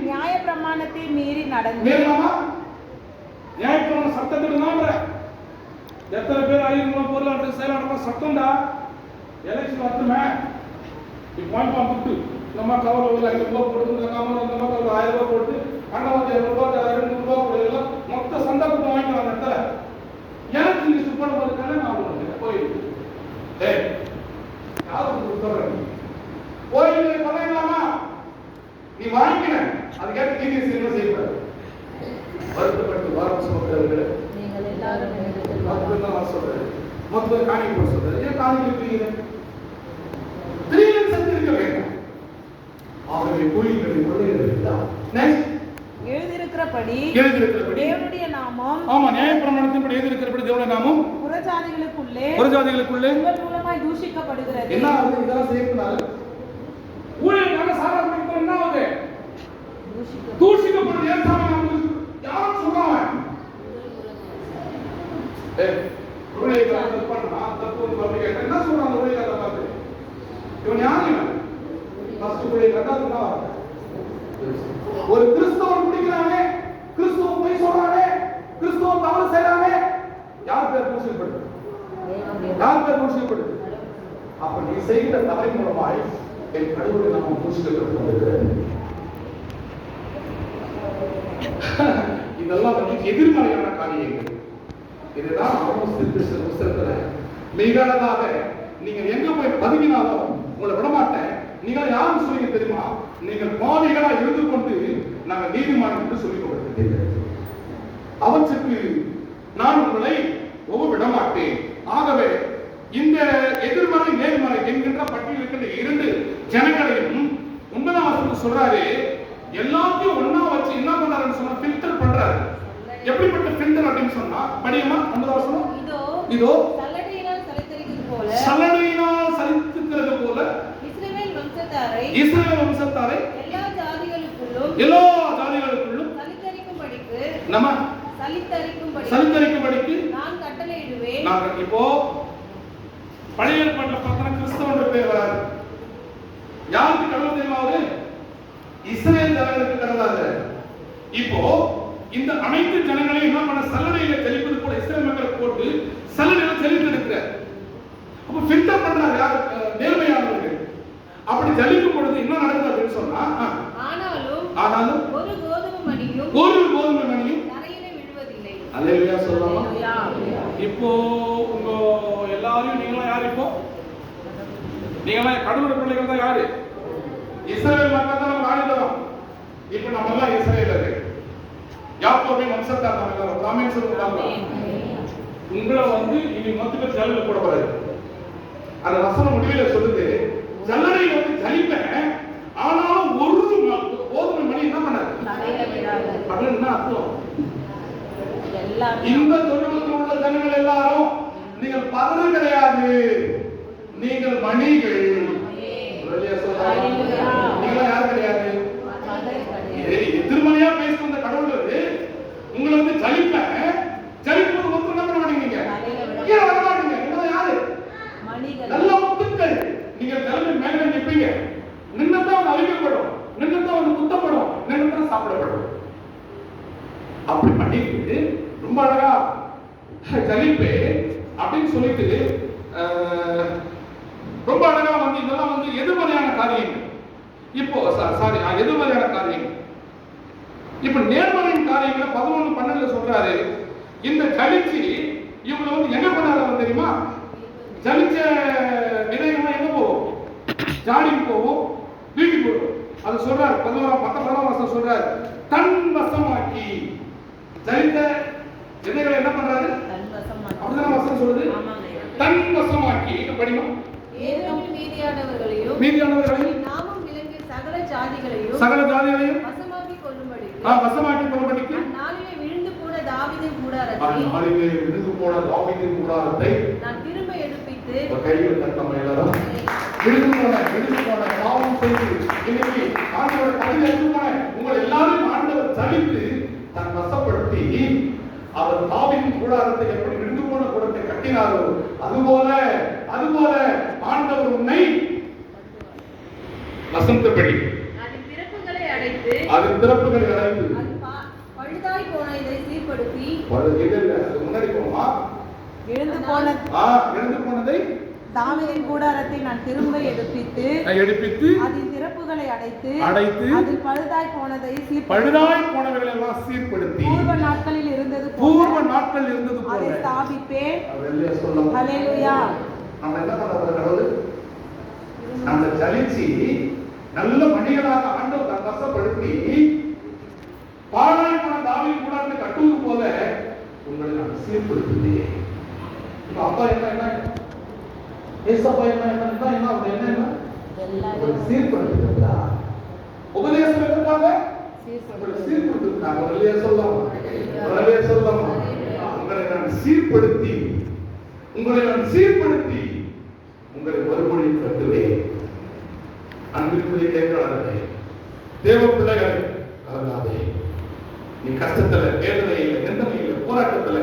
நியாய பிரமாணத்தை மீறி நடந்து நியாய பிரமாண சட்டத்துக்கு தான் எத்தனை பேர் ஐநூறு பொருளாதார செயலாளர் சட்டம்டா. எலெக்ஷன் வரட்டுமே, இப்போ வாங்கிட்டு நம்ம கவர் 500 ரூபாய் போட்டு நம்ம கவர் 1000 ரூபாய் போட்டு அண்ணாவது 200 ரூபாய் போடுறதுலாம் மொத்த சண்டை கூட்டம் வாங்கிக்கலாம். அந்த இடத்துல எனக்கு நீங்க சுப்பட போதுக்கான நான் போயிருக்கு கோயில் பண்ணலாமா? நீ வாங்கின அதுக்கேற்ற நீங்க என்ன செய்யக்கூடாது? வருத்தப்பட்டு வாரம் சுமக்கிறவர்களே, நீங்கள் எல்லாரும் சொல்றேன் மொத்த காணிக்கை போட சொல்றேன். ஏன் காணிக்கை திரியில் சந்திருக்க வேண்டாம். ஆகவே கோயில்களை கொள்ளையிட வேண்டாம். எழுதியிருக்கிறபடி தேவனுடைய நாமம், ஆமா, நியாயப்பிரமாணத்தின்படி எழுதியிருக்கிறபடி தேவனுடைய நாமம் புறஜாதிகளுக்குள்ளே உங்கள் மூலமாய் தூஷிக்கப்படுகிறது. என்ன ஆகுது? இதெல்லாம் செய்யறதுனால ஊழியக்கான சாதாரண என்ன ஆகுது? தூஷிக்கப்படுது. ஏன் சாமி யாரும் சொல்றாங்க? ஊழியக்காரன் பண்ணா தப்பு பண்ணி கேட்டா என்ன சொல்றாங்க? ஊழியக்காரன் பார்த்து இவன் யாரு? ஃபர்ஸ்ட் ஊழியக்காரன் தான் ஒரு கிறிஸ்தவன் குடிக்கிறானே, கிறிஸ்தவன் போய் சொல்றானே, கிறிஸ்தவன் தவறு செய்யறானே, யார் பேர் பூசிக்கப்படுது? யார் பேர் பூசிக்கப்படுது? அப்ப நீ செய்கிற தவறை மூலமாய் என் கடவுளை நாம் பூசிக்கப்படுகிறது. இதெல்லாம் வந்து எதிர்மறையான காரியங்கள். இதுதான் புத்தகத்துல மிக அழகாக நீங்கள் எங்க போய் பதுங்கினாலும் உங்களை விடமாட்டேன். நீங்கள் யாரும் சொல்லுங்க தெரியுமா? நீங்கள் பாவிகளா இருந்து கொண்டு நாங்கள் நீதிமான் என்று சொல்லிக் கொண்டிருக்கிறீர்கள். அவற்றுக்கு நான் உங்களை விடமாட்டேன். ஆகவே இந்த எதிர்மறை நேர்மறை என்கின்ற பட்டியல் இருக்கின்ற 2 ஜனங்களையும் 9ஆம் வசனத்துல சொல்றாரு. எல்லாத்தையும் ஒண்ணா வச்சு என்ன பண்றாருன்னு சொன்னா ஃபில்டர் பண்றாரு. எப்படிப்பட்ட ஃபில்டர் அப்படின்னு சொன்னா படியுமா? 9ஆம் வசனம். இதோ சல்லடையினால் சலித்துக்கிறது போல இஸ்ரவேல் வம்சத்தாரை எல்லா ஜாதிகளுக்குள்ளும் சலித்தரிக்கும்படிக்கு நான் கட்டளையிடுவேன். இப்போ பழைய ஏற்பாட்டுல பார்த்தா கிறிஸ்தவனுடைய பேர் வராது. யாருக்கு கடவுள் தெரியுமாவது? இஸ்ரவேல் ஜனங்களுக்கு கடவுளாக. இப்போ இந்த அனைத்து ஜனங்களையும் என்ன பண்ண சல்லடையில தெளிப்பது போல இஸ்ரவேல் மக்களை போட்டு சல்லடையில தெளித்து எடுக்கிறார். அப்ப ஃபில்டர் பண்றாரு யார்? நேர்மையானவர்கள். அப்படி ஜலிக்கும் பொழுது என்ன நடக்குது அப்படின்னு சொன்னா ஆனாலும் ஒரு கோதுமை மணியும் தரையிலே விழுவதில்லை. அல்லேலூயா சொல்லலாமா? இப்போ உங்க எல்லாரையும் நீங்களாம் யார்? இப்போ நீங்களாம் கடவுளுடைய பிள்ளைகள் தான். யாரு? இஸ்ரவேல் மக்கள் தான் நம்ம ஆளுகிறோம். இப்போ நம்ம எல்லாம் இஸ்ரவேலர்கள். யாக்கோபின் வம்சத்தார் நம்ம எல்லாரும். ஆமென் சொல்லுங்க. உங்களை வந்து இனி மொத்தத்துல ஜல்ல போட போறாரு. அந்த வசனம் முடிவில சொல்லுது, ஜல்லடை வந்து ஜலிப்பேன், ஆனாலும் ஒரு கோதுமை மணி என்ன பண்ணாரு? அப்படின்னு என்ன அர்த்தம்? இந்த தொழிலுக்கு உள்ள ஜனங்கள் எல்லாரும் நீங்கள் பதறு கிடையாது, நீங்கள் மணிகள். நீங்க யார் கிடையாது? எதிர்மறையா பேசுற அந்த கடவுள் உங்களை வந்து ஜலிப்பேன், ஜலிப்பது மொத்தம் என்ன பண்ண மாட்டீங்க? கீழே வர மாட்டீங்க. நீங்க யாரு? நல்ல முத்துக்கள். நீங்க தலைமை மேல நிற்பீங்க. நின்னதான் அழிக்கப்படும், நின்னதான் குத்தப்படும், நின்னதான் சாப்பிடப்படும். அப்படி பண்ணிட்டு ரொம்ப அழகா ஜலிப்பே அப்படின்னு சொல்லிட்டு ரொம்ப அழகா வந்து இதெல்லாம் வந்து எதிர்மறையான காரியங்கள். இப்போ சாரி எதிர்மறையான காரியங்கள். இப்ப நேர்மறையின் காரியங்களை 11:12 சொல்றாரு. இந்த ஜலிச்சு இவங்களை வந்து எங்க கொண்டாடுறாங்க தெரியுமா? ஜலிச்ச விதைகள் எங்க போகும்? ஜாடிக்கு போகும், வீட்டுக்கு போகும். அது சொல்றாரு 11 சொல்றாரு, தன் வசமாக்கி. ஜலித்த விதைகளை என்ன பண்றாரு? அப்படிதான் வசனம் சொல்லுது, தன் வசமாக்கி. படிக்கும் மீதியானவர்களையும் நாமும் விளங்கிய சகல ஜாதிகளையும் வசமாக்கிக் கொள்ளும்படிக்கு அந்நாளிலே விழுந்து போன தாவீதின் கூடாரத்தை நான் திரும்ப எடுப்பித்து கையில் தட்டமா எல்லாரும் விழுந்து போன பாவம் செய்து இன்னைக்கு ஆண்டவர் கையில் எடுத்து போன உங்கள் எல்லாரும் ஆண்டவர் ஜலித்து தன் வசப்படுத்தி அவர் தாவீதின் கூடாரத்தை எப்படி விழுந்து போன கூடத்தை கட்டினாரோ அதுபோல ஆண்டவர் உன்னை வசந்தபடி அதன் திறப்புகளை அடைத்து பழுதாய் போன இதை சீர்படுத்தி முன்னாடி போமா இழந்து போனதை தாவீதின் கூடாரத்தை நான் திரும்ப எடுப்பித்து அதன் திறப்புகளை அடைத்து அதில் பழுதாய் போனவைகளை எல்லாம் சீர்படுத்தி பூர்வ நாட்களில் இருந்தது போல அதை ஸ்தாபிப்பேன். ஹல்லேலூயா. நம்ம என்ன பண்றது? கடவுள் நம்ம ஜலிச்சு நல்ல மணிகளாக ஆண்டவர் தன் வசப்படுத்தி பாழாய் போன தாவீதின் கூடாரத்தை கட்டுவது போல உங்களை நான் சீர்படுத்தினேன். இப்ப அப்பா என்ன ஏசப்பா என்ன சீர்படுத்திருக்கா? உபதேசம் எதற்காக? சீர்படுத்திருக்காங்க. உங்களை நான் சீர்படுத்தி உங்களை மறுமொழி கட்டுவேன். அன்பிற்குரிய கேட்கிறார்களே, தேவ பிள்ளைகளே, கலங்காதே. நீ கஷ்டத்துல, வேதனையில, நிந்தனையில, போராட்டத்துல,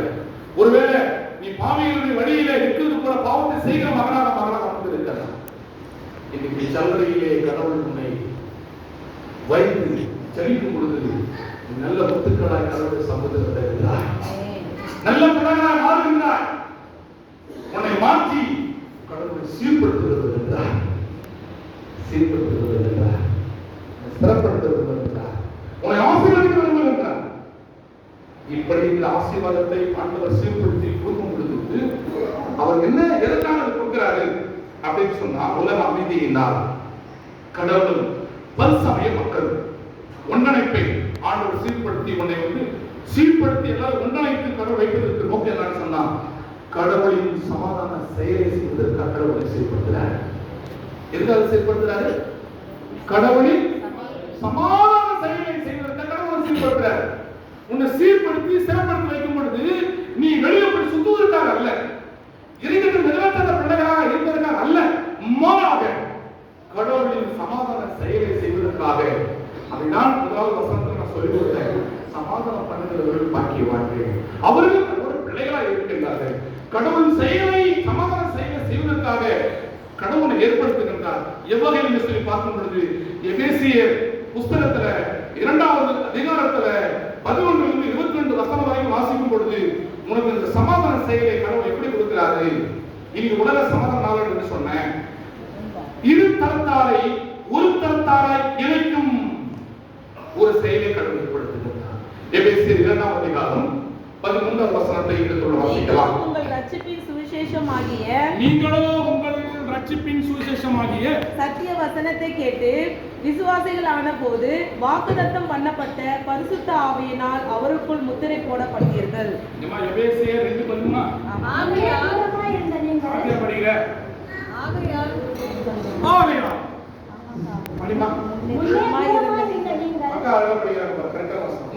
ஒருவேளை நீ பாவிகளுடைய வழியில இருக்கிறது போல பாவத்தை செய்கிற மகனாக வந்திருக்கலாம். இன்னைக்கு சல்லறையிலே கடவுள் உன்னை வைத்து செழிக்கும் பொழுது நல்ல முத்துக்களாய் கடவுள் சமுதிரத்தை இருக்கிறார். நல்ல பிள்ளைகளாய் மாறுகின்றார். உன்னை மாற்றி கடவுளை சீர்படுத்துகிறது என்றார், ஸ்திரப்படுத்துகிறது என்றார், உன்னை ஆசீர்வதிக்கிறது என்றார். இப்படி இந்த ஆசீர்வாதத்தை ஆண்டவர் சீர்படுத்தி கொடுக்கும் பொழுது அவர் எதற்காக கொடுக்கிறாரு அப்படின்னு சொன்னா, உலக அமைதியினால் கடவுளும் பல்சமய மக்கள் ஒன்றிணைப்பை ஆண்டவர் சீர்படுத்தி உன்னை சீர்படுத்தி எல்லாரும் ஒன்றிணைத்து கடவுள் வைப்பதற்கு நோக்கம் என்னன்னு சொன்னா, கடவுளின் சமாதான செயலை செய்வதற்காக கடவுளை சீர்படுத்துகிறார். எதுக்காக சீர்படுத்துறாரு? கடவுளின் சமாதான செயலை செய்வதற்காக கடவுளை சீர்படுத்துறார். உன்னை சீர்படுத்தி சிறப்படுத்தி வைக்கும் பொழுது நீ வெளியே போய் சுத்துவதற்காக அல்ல, இறைவனுக்கு நிறைவேற்றாத பிள்ளைகளாக இருப்பதற்காக அல்ல, மாறாக கடவுளின் சமாதான செயலை செய்வதற்காக. அதைதான் முதலாவது வசனத்தில் நான் சொல்லி கொடுத்தேன். சமாதானம் பண்ணுகிறவர்கள் பாக்கியவான்கள், அவர்கள் ஒரு பிள்ளைகளாக இருக்கின்றார்கள். கடவுள் செயலை சமாதான செயலை செய்வதற்காக கடவுளை ஏற்படுத்துகின்றார். எவ்வகையில் என்று சொல்லி பார்க்கும் பொழுது எபேசியர் புஸ்தகத்துல 2வது அதிகாரத்துல 11 இருந்து 22 வசனம் வரைக்கும் வாசிக்கும் பொழுது உனக்கு இந்த சமாதான செயலை கடவுள் எப்படி கொடுக்கிறாரு? இன்னைக்கு உலக சமாதான நாள் என்று சொன்னேன். இரு தரத்தாரை ஒரு தரத்தாராய் இணைக்கும் ஒரு செயலை கடவுள் ஏற்படுத்துகிறார். எபேசியர் 2வது அதிகாரம் 13வது வசனத்தை எடுத்து வாசிக்கலாம். உங்கள் ரட்சிப்பின் சுவிசேஷமாகிய நீங்களோ உங்கள் ரட்சிப்பின் சுவிசேஷமாகிய சத்திய வசனத்தை கேட்டு விசுவாசிகளான போது வாக்குத்தத்தம் பண்ணப்பட்ட பரிசுத்த ஆவியினால் அவருக்குள் முத்திரை போடப்பட்டீர்கள். எபேசியர் 2:13 ஆகையால்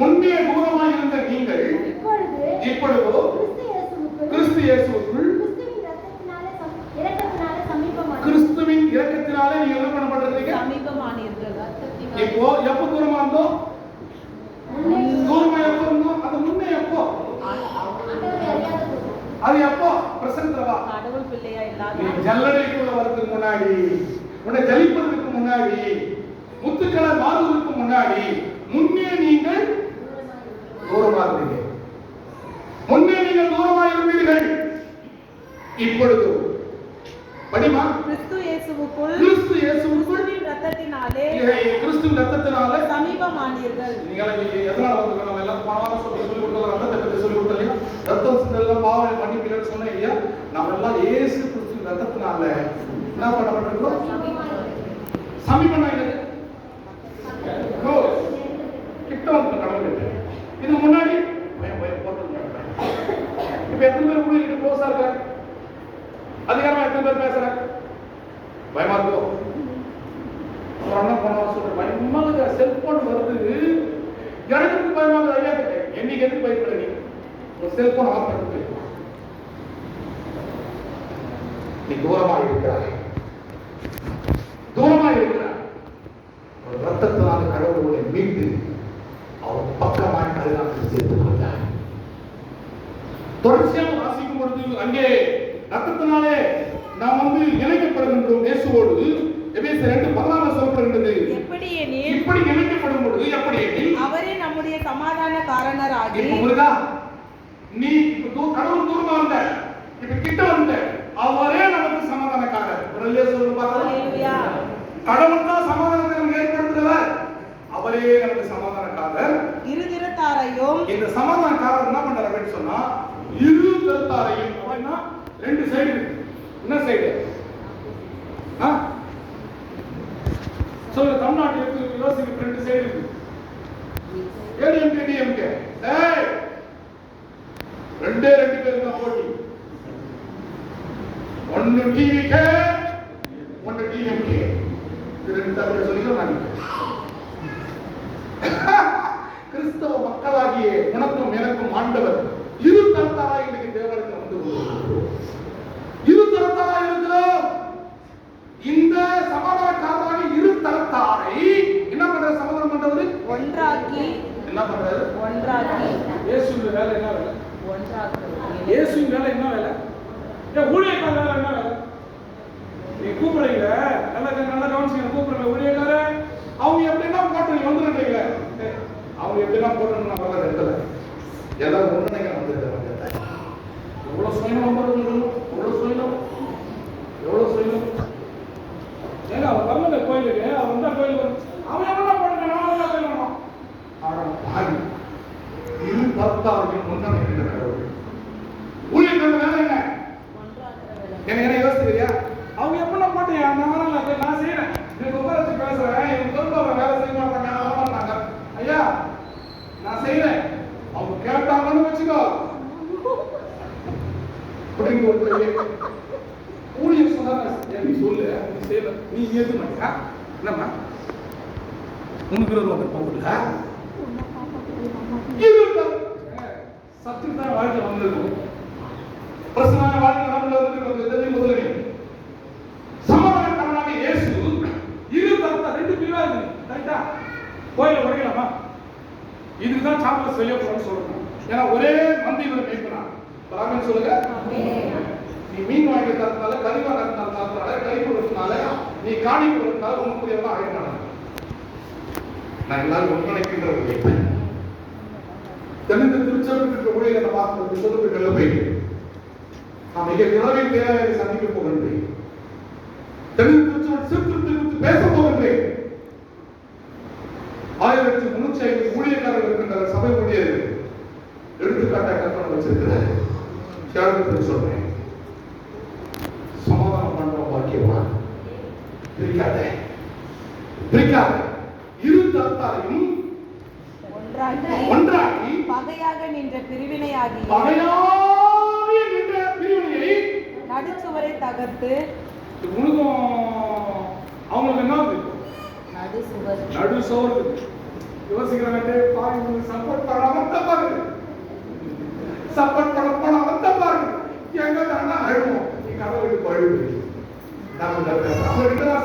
முன்னே தூரமாய் இருந்த நீங்கள் இப்பொழுதோ கிறிஸ்து இயேசுவுக்குள் கிறிஸ்துவின் இரக்கத்தினாலே நீங்க என்ன பண்ணப்படுறீங்க? சமீபமானீர்கள். இப்போ எப்ப தூரமா இருந்தோம்? தூரமா எப்போ இருந்தோம்? அது முன்னே எப்போ? அது எப்போ? பிரசன்ட்ல கடவுள் பிள்ளையா இல்லாத நீ ஜல்லடைக்குள்ள வரதுக்கு முன்னாடி, உன்னை ஜலிப்பதற்கு முன்னாடி, முத்துக்களை மாறுவதற்கு முன்னாடி முன்னே நீங்கள் தூரமா இருந்தீங்க. முன்னே நீங்கள் தூரமா இருந்தீர்கள். இப்பொழுது படிமா கிறிஸ்து இயேசுவுக்குள் ரத்தத்தினாலே கிறிஸ்துவின் ரத்தத்தினாலே சமீபமானீர்கள். நீங்க எதனால வந்திருக்கோம்? எல்லாம் பணமா அதெல்லாம் இயேசு கிறிஸ்து ரத்தத்தினால என்ன பண்ணப்பட்டிருக்கோம்? சமீபமா இல்லை, கிட்ட வந்து கடவுள். இதுக்கு முன்னாடி இப்ப எத்தனை பேர் கூட கிட்ட க்ளோஸா இருக்க? அதிகாரமா எத்தனை பேர் பேசுற? பயமா இருக்கும். ஒரு அண்ணன் போன சொல்ற பயமா இருக்கு, செல்போன் வருது எனக்கு பயமா இருக்கு. ஐயா என்னைக்கு எதுக்கு பயப்படுற? நீ ஒரு செல்போன் ஆஃப் பண்ணிட்டு நீ தூரமா இருக்கிறாய், தூரமா இருக்கிறாய். ஒரு ரத்தத்தினால கடவுளை மீட்டு அவர் பக்கமாய் கருதாமல் சேர்த்து கொண்டார். தொடர்ச்சியாக வாசிக்கும் பொழுது அங்கே ரத்தத்தினாலே நாம் வந்து இணைக்கப்படுகின்றோம் இயேசுவோடு. எபேசியர் 2:14 சொல்லப்படுகிறது. இப்படி இணைக்கப்படும் பொழுது எப்படி அவரே நம்முடைய சமாதான காரணராகி. இப்ப முருகா நீ இப்ப கடவுள் தூரமா வந்த, இப்ப கிட்ட வந்த, அவரே நமக்கு சமாதானக்காரர். உடனே சொல்லுங்க பாருங்க. ஹalleluya. கடவுள் தான் சமாதானத்தை ஏற்படுத்துகிறார், அவரே நமக்கு சமாதானக்காரர். இருதிறத்தாரையும் இந்த சமாதானக்காரர் என்ன பண்றாரு அப்படின்னு சொன்னா, இருதிறத்தாரையும் அப்படின்னா ரெண்டு சைடு. என்ன சைடு? சொல்ல தமிழ்நாட்டுக்கு யோசிக்க ரெண்டு சைடு இருக்கு. ஏடிஎம்கே டிஎம்கே ரெண்டு பேர் தான் போட்டி. ஒன்னு டிவிகே ஒன்னு டிஎம்கே. ரெண்டு தடவை சொல்லிக்கிறோம். கிறிஸ்தவ மக்களாகிய உனக்கும் எனக்கும் ஆண்டவர் இரு தரத்தாராய் இன்னைக்கு தேவனுக்கு வந்து இரு தரத்தாராய் இருக்கிறோம். இந்த சமாதானக்காரராக இரு தரத்தாரை என்ன பண்ற? சமாதானம் பண்றது, ஒன்றாக்கி. என்ன பண்றது? ஒன்றாக்கி. இயேசுவின் வேலை என்ன வேலை? ஒன்றாக்கி. இயேசுவின் வேலை என்ன வேலை? ஊழியக்கார வேலை என்ன வேலை? நீ கூப்பிடுறீங்க, நல்லா கவனிச்சுங்க. கூப்பிடுற ஊழியக்கார அவங்க எப்படின்னா போட்டு வந்துடுறீங்க. அவங்க எப்படின்னா போட்டு நான் வர இடத்துல எல்லாரும் ஒன்றுங்க வந்துருக்காங்க. எவ்வளவு சுயநலம் பாருங்க, எவ்வளவு சுயநலம், எவ்வளவு சுயநலம். ஏங்க அவன் வரல கோயிலுக்கு, அவன் வந்தா கோயிலுக்கு அவன் எவ்வளோ போட்டுக்கணும், அவன் எவ்வளோ போயிடணும். ஆனால் பாடி இரு தரத்தாரையும் ஒன்றிணைக்கின்ற கடவுள். ஊழியர்கள் வேலை என்ன? என்ன யோசிக்கிறியா? அவங்க எப்படின்னா போட்டியா, நான் செய்யறேன், எனக்கு உட்காரத்து பேசுறேன், இவங்க சொல்லுவாங்க வேலை செய்ய மாட்டாங்க, வரமாட்டாங்க. ஐயா நான் செய்யறேன், அவங்க கேட்டாங்கன்னு வச்சுக்கோ ஊழியர் சொன்னாங்க, நீ சொல்லு, நீ செய்யல, நீ ஏற்க மாட்டியா? என்னம்மா உனக்கு போகல சத்துதான் வாழ்க்கை வந்திருக்கும். பிரசனான வாழ்க்கை நம்மள வந்து முதலே சமாதானக்காரனாக இயேசு இரு தரத்த ரெண்டு பிரிவா இருக்கு. ரைட்டா? கோயில உடைக்கலாமா? இதுக்குதான் சாப்பிட செய்ய போறோம்னு சொல்லணும். ஏன்னா ஒரே மந்தியில மேய்க்கணும். ராமன் சொல்லுங்க, நீ மீன் வாங்கி தரதுனால, கறி வாங்க தரதுனால, கறி கொடுத்ததுனால, நீ காணி கொடுத்ததுனால உனக்கு எல்லாம் ஆயிட்டாங்க. நான் எல்லாரும் ஒன்றிணைக்கின்ற ஒரு தென்னிந்த திருச்சபைக்கு ஊழியர்களை பார்த்து சொத்துக்கள் போய் நாம் மிக விரைவில் தேவையை சந்திக்க போகின்றேன். தென்னிந்த திருச்சபை சீர்திருத்தத்தை குறித்து பேச போகின்றேன். 1350 ஊழியக்காரர்கள் இருக்கின்ற சபை ஊழியர்கள் எடுத்துக்காட்டாக கற்பனை வச்சிருக்கிறார். தியாகத்தில் சொல்றேன், சமாதானம் பண்ற பாக்கியவான். பிரிக்காத பிரிக்காத இரு தரத்தாரையும் ஒன்றாக்கி பகையாக நின்ற பிரிவினையாகி நடுச்சுவரை தகர்த்து. உனக்கும் அவங்களுக்கு என்ன நடுசுவர் யோசிக்கிறாங்க. பாருங்க, சப்போர்ட் பண்ணாம தப்பாரு, சப்போர்ட் பண்ணாம தப்பாரு. எங்க தானே அழுவோம், நீங்க அவருக்கு பழுவு நம்ம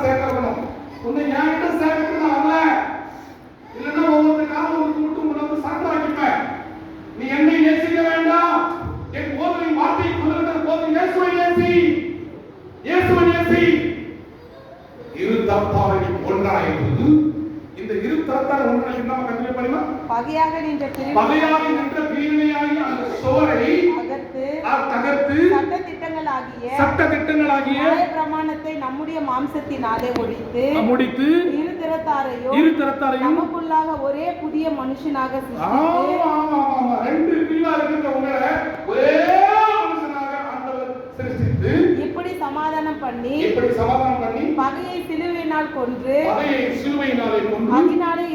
சேர்க்கணும். உன்னை என்கிட்ட சேர்க்கணும் வரல, இல்லைன்னா ஒவ்வொரு காலம் மட்டும் உனக்கு சார்பாக்கிப்பேன். நீ என்னை நேசிக்க வேண்டாம், என் போதை வார்த்தை சொல்லுகிற போது இயேசுவை நேசி, இயேசுவை நேசி. இரு தரத்தாரை ஒன்றாயிருந்தது. இந்த இரு தரத்தாரை ஒன்றாக என்ன கண்டிப்பா பண்ணுமா? பகையாக நின்ற பிரிவினையாகி அந்த சுவரை தகர்த்து சட்ட திட்டங்களாகிய பிரமாணத்தை நம்முடைய மாம்சத்தினாலே முடித்து இரு திறத்தாரையும் நமக்குள்ளாக ஒரே புதிய மனுஷனாக ரெண்டு பிரிவா இருக்கின்ற உங்களை ஒரே மனுஷனாக ஆண்டவர் சிருஷ்டித்து பண்ணி பகையை சிலுவையினால் கொன்று அதனாலே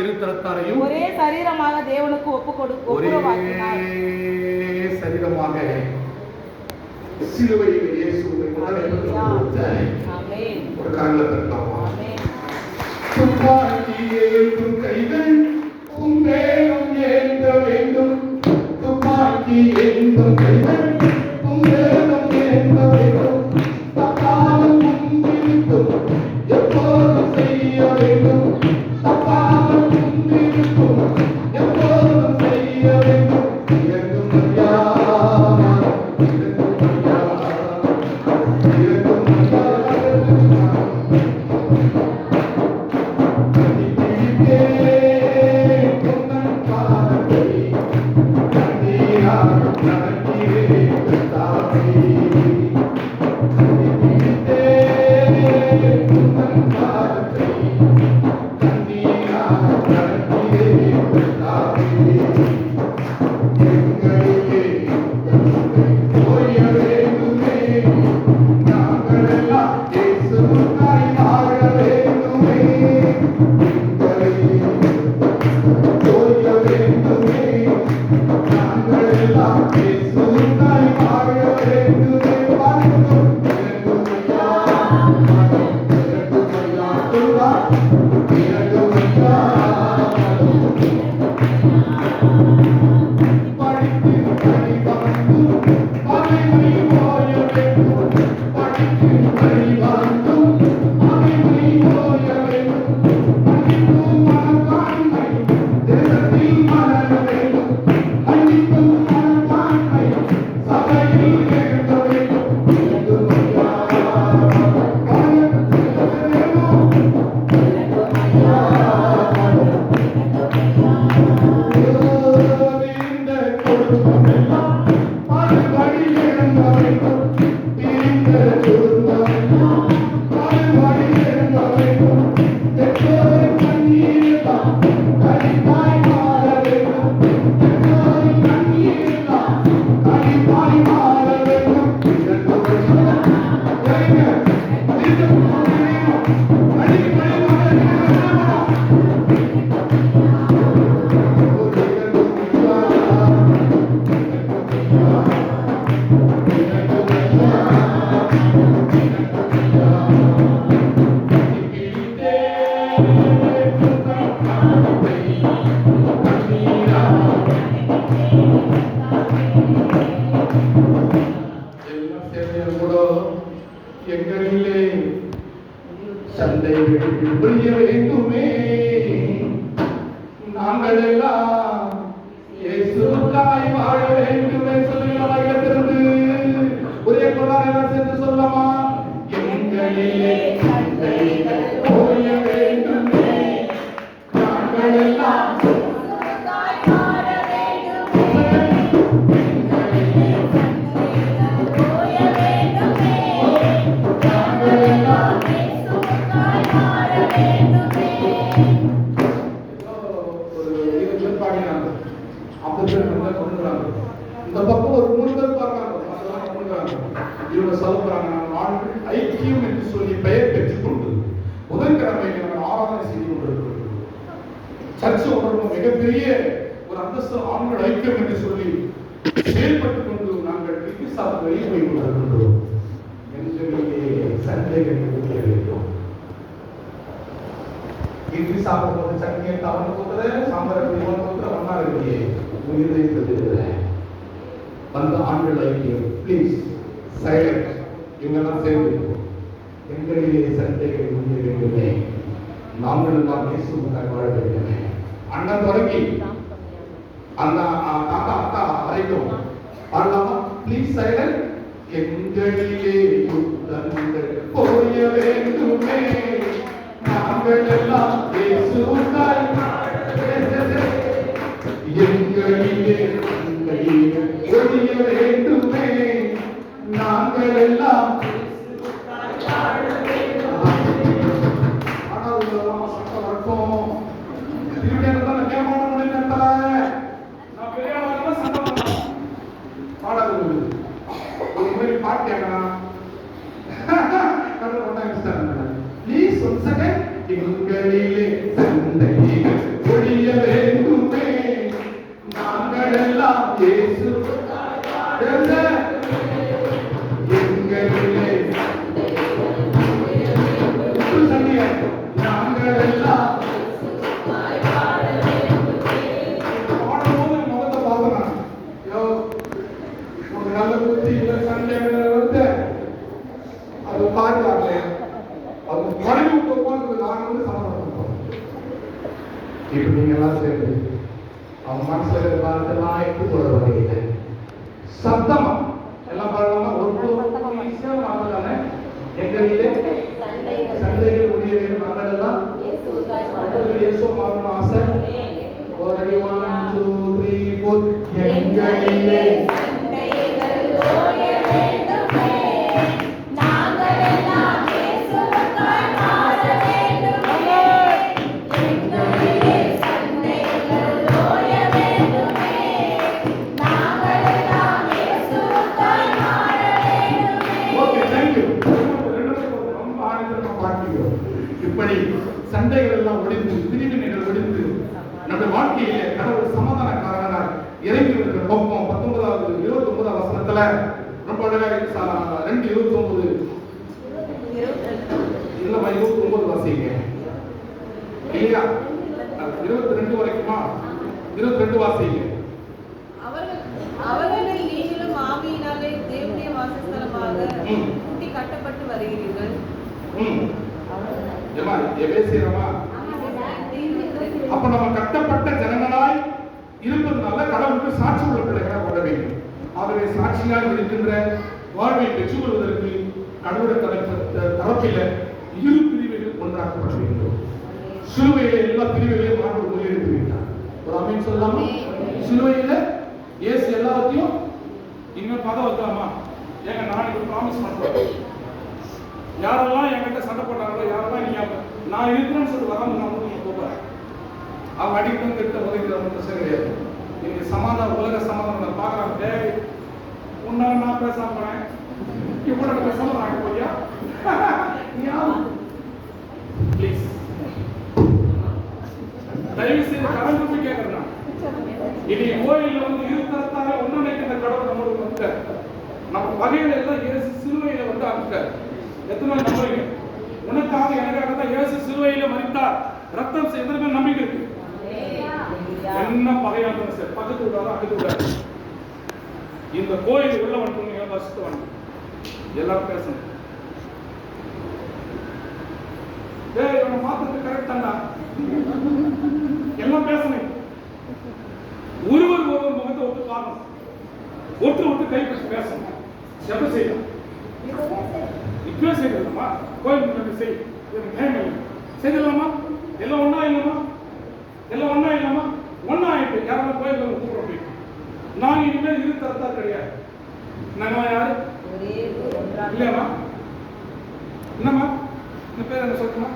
இருத்திரத்தாரையும் ஒரே சரீரமாக தேவனுக்கு ஒப்புரவாக்கினார். சரீரமாக சிலுவையில் இயேசுவை ஆமென். ஒரு காரணத்தை தரலாம். ஆமென். துப்பாக்கியை ஏந்தும் கைகள் உம்மேலும் ஏந்த வேண்டும். துப்பாக்கி ஏந்தும் கைகள் உம்மேலும் ஏந்த வேண்டும். தப்பாமல் முன்னிருக்கும் எப்போதும் செய்ய வேண்டும். தப்பாமல் முன்னிருக்கும் எப்போதும் செய்ய வேண்டும். இறங்கும் ஐயா, இறங்கும் ஐயா, இறங்கும் ஐயா. எங்களிலே சண்டைகள் புரிய வேண்டுமே. நாங்கள் எல்லாம் இயேசுவுக்காய் வாழ வேண்டுமே. சொல்லுங்கள் ஒரே குரலாக எல்லாம் சேர்ந்து சொல்லலாமா? எங்களிலே சண்டைகள் புரிய வேண்டுமே. நாங்கள் எல்லாம் இந்த பக்கம் ஒரு 3 பேர் பார்க்கறாங்க. இவங்க சொல்றாங்க நாங்கள் ஐக்கியம் என்று சொல்லி பெயர் பெற்றுக்கொண்டு புதன்கிழமைக்கு நாங்கள் ஆராதனை செய்து கொண்டிருக்கிறோம். சர்ச்சை உணர்வு மிகப்பெரிய ஒரு அந்தஸ்து ஆண்கள் ஐக்கியம் என்று சொல்லி செயல்பட்டுக் கொண்டு நாங்கள் கிறிஸ்துவுக்கு வெளியே போய் கொண்டிருக்கிறோம். எங்களிலே சண்டைகள் முடிய வேண்டும். இட்லி சாப்பிடும்போது சட்னியை தவறு கொடுக்குற சாம்பார் இவன் கொடுக்குற ஒன்னா இருக்கு உயிரை தெரியுது. அந்த ஆண்கள் ஐக்கியம் ப்ளீஸ் சைலண்ட். இவங்கெல்லாம் சேர்ந்து எங்களிலே சண்டைகள் முடிய வேண்டுமே. நாங்கள் எல்லாம் இயேசுவுக்காக வாழ வேண்டுமே. அண்ணன் தொடங்கி அந்த தாத்தா அக்கா வரைக்கும் பாடலாமா? Please silent. எங்களிலே யுத்தங்கள் போய வேண்டுமே. நாங்கள் எல்லாம் இயேசுவுக்காய் எங்களிலே ஒழிய வேண்டுமே. நாங்கள் எல்லாம் பாட்டு எங்களிலே சண்டைகள் ஒழிய வேண்டுமே, நாங்கள் எல்லாம் இயேசுவுக்காய் வாழ. எங்களிலே நாங்கள் எல்லாம் பாடும்போது முதல்ல பார்க்கலாம். ஒரு நல்ல புத்தி இல்லை சண்டை வந்து அது பாடுறாங்க. அது மறைவு போகும்போது நான் வந்து சமாதானம். இப்ப நீங்க எல்லாம் சேர்ந்து அவன் மனசுல இருக்கிற பாடத்தெல்லாம் எடுத்து சொல்ற வகையில சத்தமா எல்லாம் பாடலாமா? ஒரு ஈஸியா பாடலானே. எங்களிலே சண்டைகள் முடிய வேண்டும், நாங்கள் எல்லாம் இயேசு மாறணும் ஆசை. ஒரு 1 2 3 4 எங்களிலே இப்படி சண்டைகள் எல்லாம் ஒழிந்து பிரிவினைகள் ஒழிந்து நம்முடைய வாழ்க்கையிலே கடவுள் சமாதானக்காரனாக இறங்கி இருக்கிற நோக்கம் 29 வசனத்துல ரொம்ப அழகாக 2:29 இல்லமா 29 வாசிங்க இல்லையா? 22 வரைக்குமா? 22 வாசிங்க. அவர்கள் நீங்களும் ஆவியினாலே தேவனுடைய வாசஸ்தலமாக கூட்டி கட்டப்பட்டு வருகிறீர்கள். அப்ப நம்ம கட்டப்பட்ட ஜனங்களாய் இருப்பதனால கடவுளுக்கு சாட்சி உள்ள பிள்ளைகளாக கொள்ள வேண்டும். ஆகவே சாட்சியாக இருக்கின்ற வாழ்வை பெற்றுக் கொள்வதற்கு கடவுளுடைய தரப்பில இரு பிரிவுகள் ஒன்றாக்கப்பட வேண்டும். சிலுவையில எல்லா பிரிவுகளையும் ஆண்டவர் முறியடித்து விட்டார். ஒரு அமீன் சொல்லலாமா? சிலுவையில இயேசு எல்லாத்தையும் இன்னும் பதம் வைக்கலாமா? ஏங்க நான் இது ப்ராமிஸ் பண்றேன், யாரெல்லாம் என்கிட்ட சண்டை போட்டாங்களோ, யாரெல்லாம் நீங்க நான் இருக்கிறேன்னு சொல்லி வராம நான் உங்களுக்கு போகிறேன். அவங்க அடிக்கணும் திட்ட உதவிக்கிற பிரச்சனை கிடையாது. நீங்க சமாதானம், உலக சமாதானம் பார்க்குறாங்க. உன்னால நான் பேசாம போனேன், இப்போ பேசாம நான் போய்யா ப்ளீஸ் தயவு செய்து கடன் கொடுத்து கேட்கறேன். இனி கோயிலில் வந்து இருத்தாலே ஒன்று நினைக்கிற கடவுள் நம்மளுக்கு வந்து நம்ம வகையில எல்லாம் இயேசு சிலுவையில வந்து அனுப்பிட்டார். எத்தனை நம்புறீங்க? உனக்காக எனக்காக தான் இயேசு சிலுவையில மரித்தார், ரத்தம் செய்தது நம்பிக்கை இருக்கு. என்ன பகையாக சார் பக்கத்து விடாத அகத்து விடாது. இந்த கோயில் உள்ள வந்து வருஷத்து வந்து எல்லாரும் பேசணும். இவனை மாத்திரத்து கரெக்ட் தான்டா, எல்லாம் பேசணும். ஒருவர் முகத்தை ஒத்து பார்க்கணும், ஒருத்தர் கைப்பிடிச்சு பேசணும். எப்ப செய்யணும்? இப்பவே செய்யலாமா? கோயில் செய்யலாமா? எல்லாம் ஒன்னா இல்லமா? எல்லாம் ஒன்னா இல்லாமா? ஒன்னா ஆயிட்டு யாரும் கோயில் கூப்பிட நாங்க இனிமேல் இரு தரத்தா கிடையாது. நாங்க யாரு இல்லையாமா? என்னம்மா இந்த பேர் என்ன சொல்லுமா?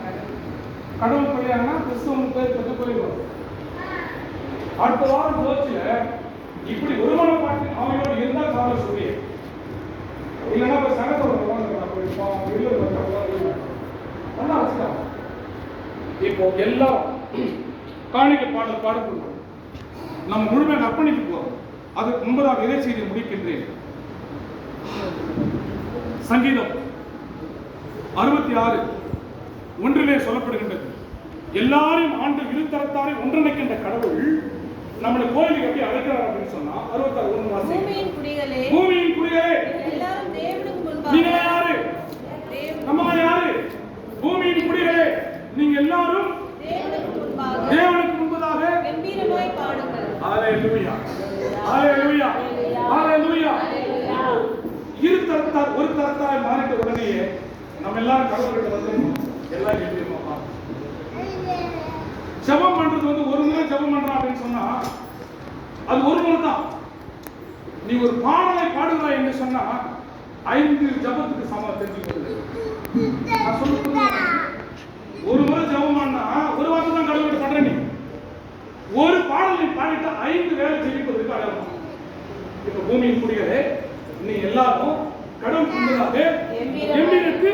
கடவுள் பள்ளியானா கிறிஸ்தவன் பேர் பற்றி கோயில். அடுத்த வாரம் ஜோதியில இப்படி ஒருவனை பாட்டு அவங்களோட இருந்தா கால சொல்லி இல்லைன்னா இப்போ சங்கத்தோட இப்போ எல்லாம் காணிக்கை பாடல் பாடப்படுவோம். நம்ம முழுமையாக அர்ப்பணித்து போறோம். அதுக்கு முன்பதாக இறை செய்தி முடிக்கின்றேன். சங்கீதம் 66:1 சொல்லப்படுகின்றது, எல்லாரையும் ஆண்டு இருதரத்தாரை ஒன்றிணைக்கின்ற கடவுள் நம்மளை கோயிலுக்கு எப்படி அழைக்கிறார் அப்படின்னு சொன்னா 66:1 பூமியின் குடிகளே, பூமியின் குடிகளே, எல்லாரும் தேவனுக்கு முன்பாக. நீங்க யாரு? நம்ம யாரு? பூமியின் குடிகளே, நீங்க எல்லாரும் தேவனுக்கு முன்பதாக கம்பீரமாய் பாடுங்கள். ஹalleluya, ஹalleluya, ஹalleluya. இரு தரத்தார் ஒரு தரத்தாய் மாறிட்ட உடனேயே நம்ம எல்லாரும் கடவுள்கிட்ட வந்து எல்லாம் கேட்கிறோம். ஜெபம் பண்றது வந்து ஒரு முறை ஜெபம் பண்றோம் அப்படின்னு சொன்னா அது ஒரு முறை தான். நீ ஒரு பாடலை பாடுகிறாய் என்று சொன்னா 5 ஜெபத்துக்கு சமம் தெரிஞ்சுக்கிறது. நான் சொல்லுறேன், ஒரு முறை ஜெபம் பண்ணா ஒரு வாரம் தான் கடவுள்கிட்ட பண்ற. நீ ஒரு பாடலை பாடிட்டு 5 வேலை ஜெபிப்பதற்கு அடையாளம். இப்ப பூமியின் குடிகளே, நீ எல்லாரும் கடவுள் முன்பதாக எம்பிரத்து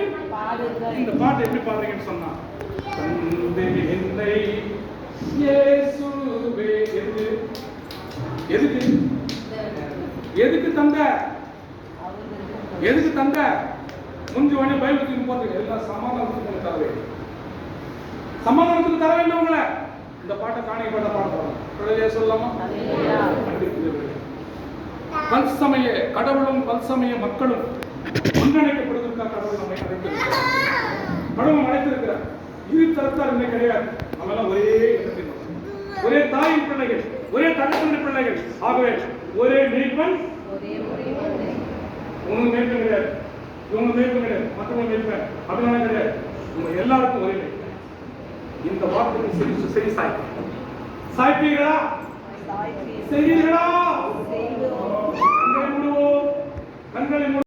இந்த பாட்டு எப்படி பாடுறீங்கன்னு சொன்னா தந்தே என்னை இயேசுவே. எதுக்கு எதுக்கு தந்த? எதுக்கு தந்த? முந்தி உடனே பைபிளுக்கு போறதுக்கு எல்லாம் சமாதானத்துக்கு தர வேண்டும். சமாதானத்துக்கு தர வேண்டும். உங்களை இந்த பாட்டை காணிக்க பாட்ட பாடுறாங்க. சொல்லலாமா? பல்சமய கடவுளும் பல்சமய மக்களும் ஒன்றிணைக்கப்படுவதற்காக கடவுள் நம்மை அழைத்திருக்கிறார். கடவுள் அழைத்திருக்கிறார். இரு தரத்தார் இன்னைக்கு கிடையாது. நம்மெல்லாம் ஒரே இடத்தில், ஒரே தாயின் பிள்ளைகள், ஒரே தகப்பன் பிள்ளைகள். ஆகவே ஒரே மீட்பன், உங்க மீட்பன் கிடையாது, இவங்க மீட்பன் கிடையாது, மற்றவங்க மீட்பன் அப்படின்னா கிடையாது. உங்க எல்லாருக்கும் ஒரே மீட்பன். இந்த வார்த்தைக்கு சரி சாய்ப்பீர்களா? செய்வீர்களா? கண்களை மூடுவோம்.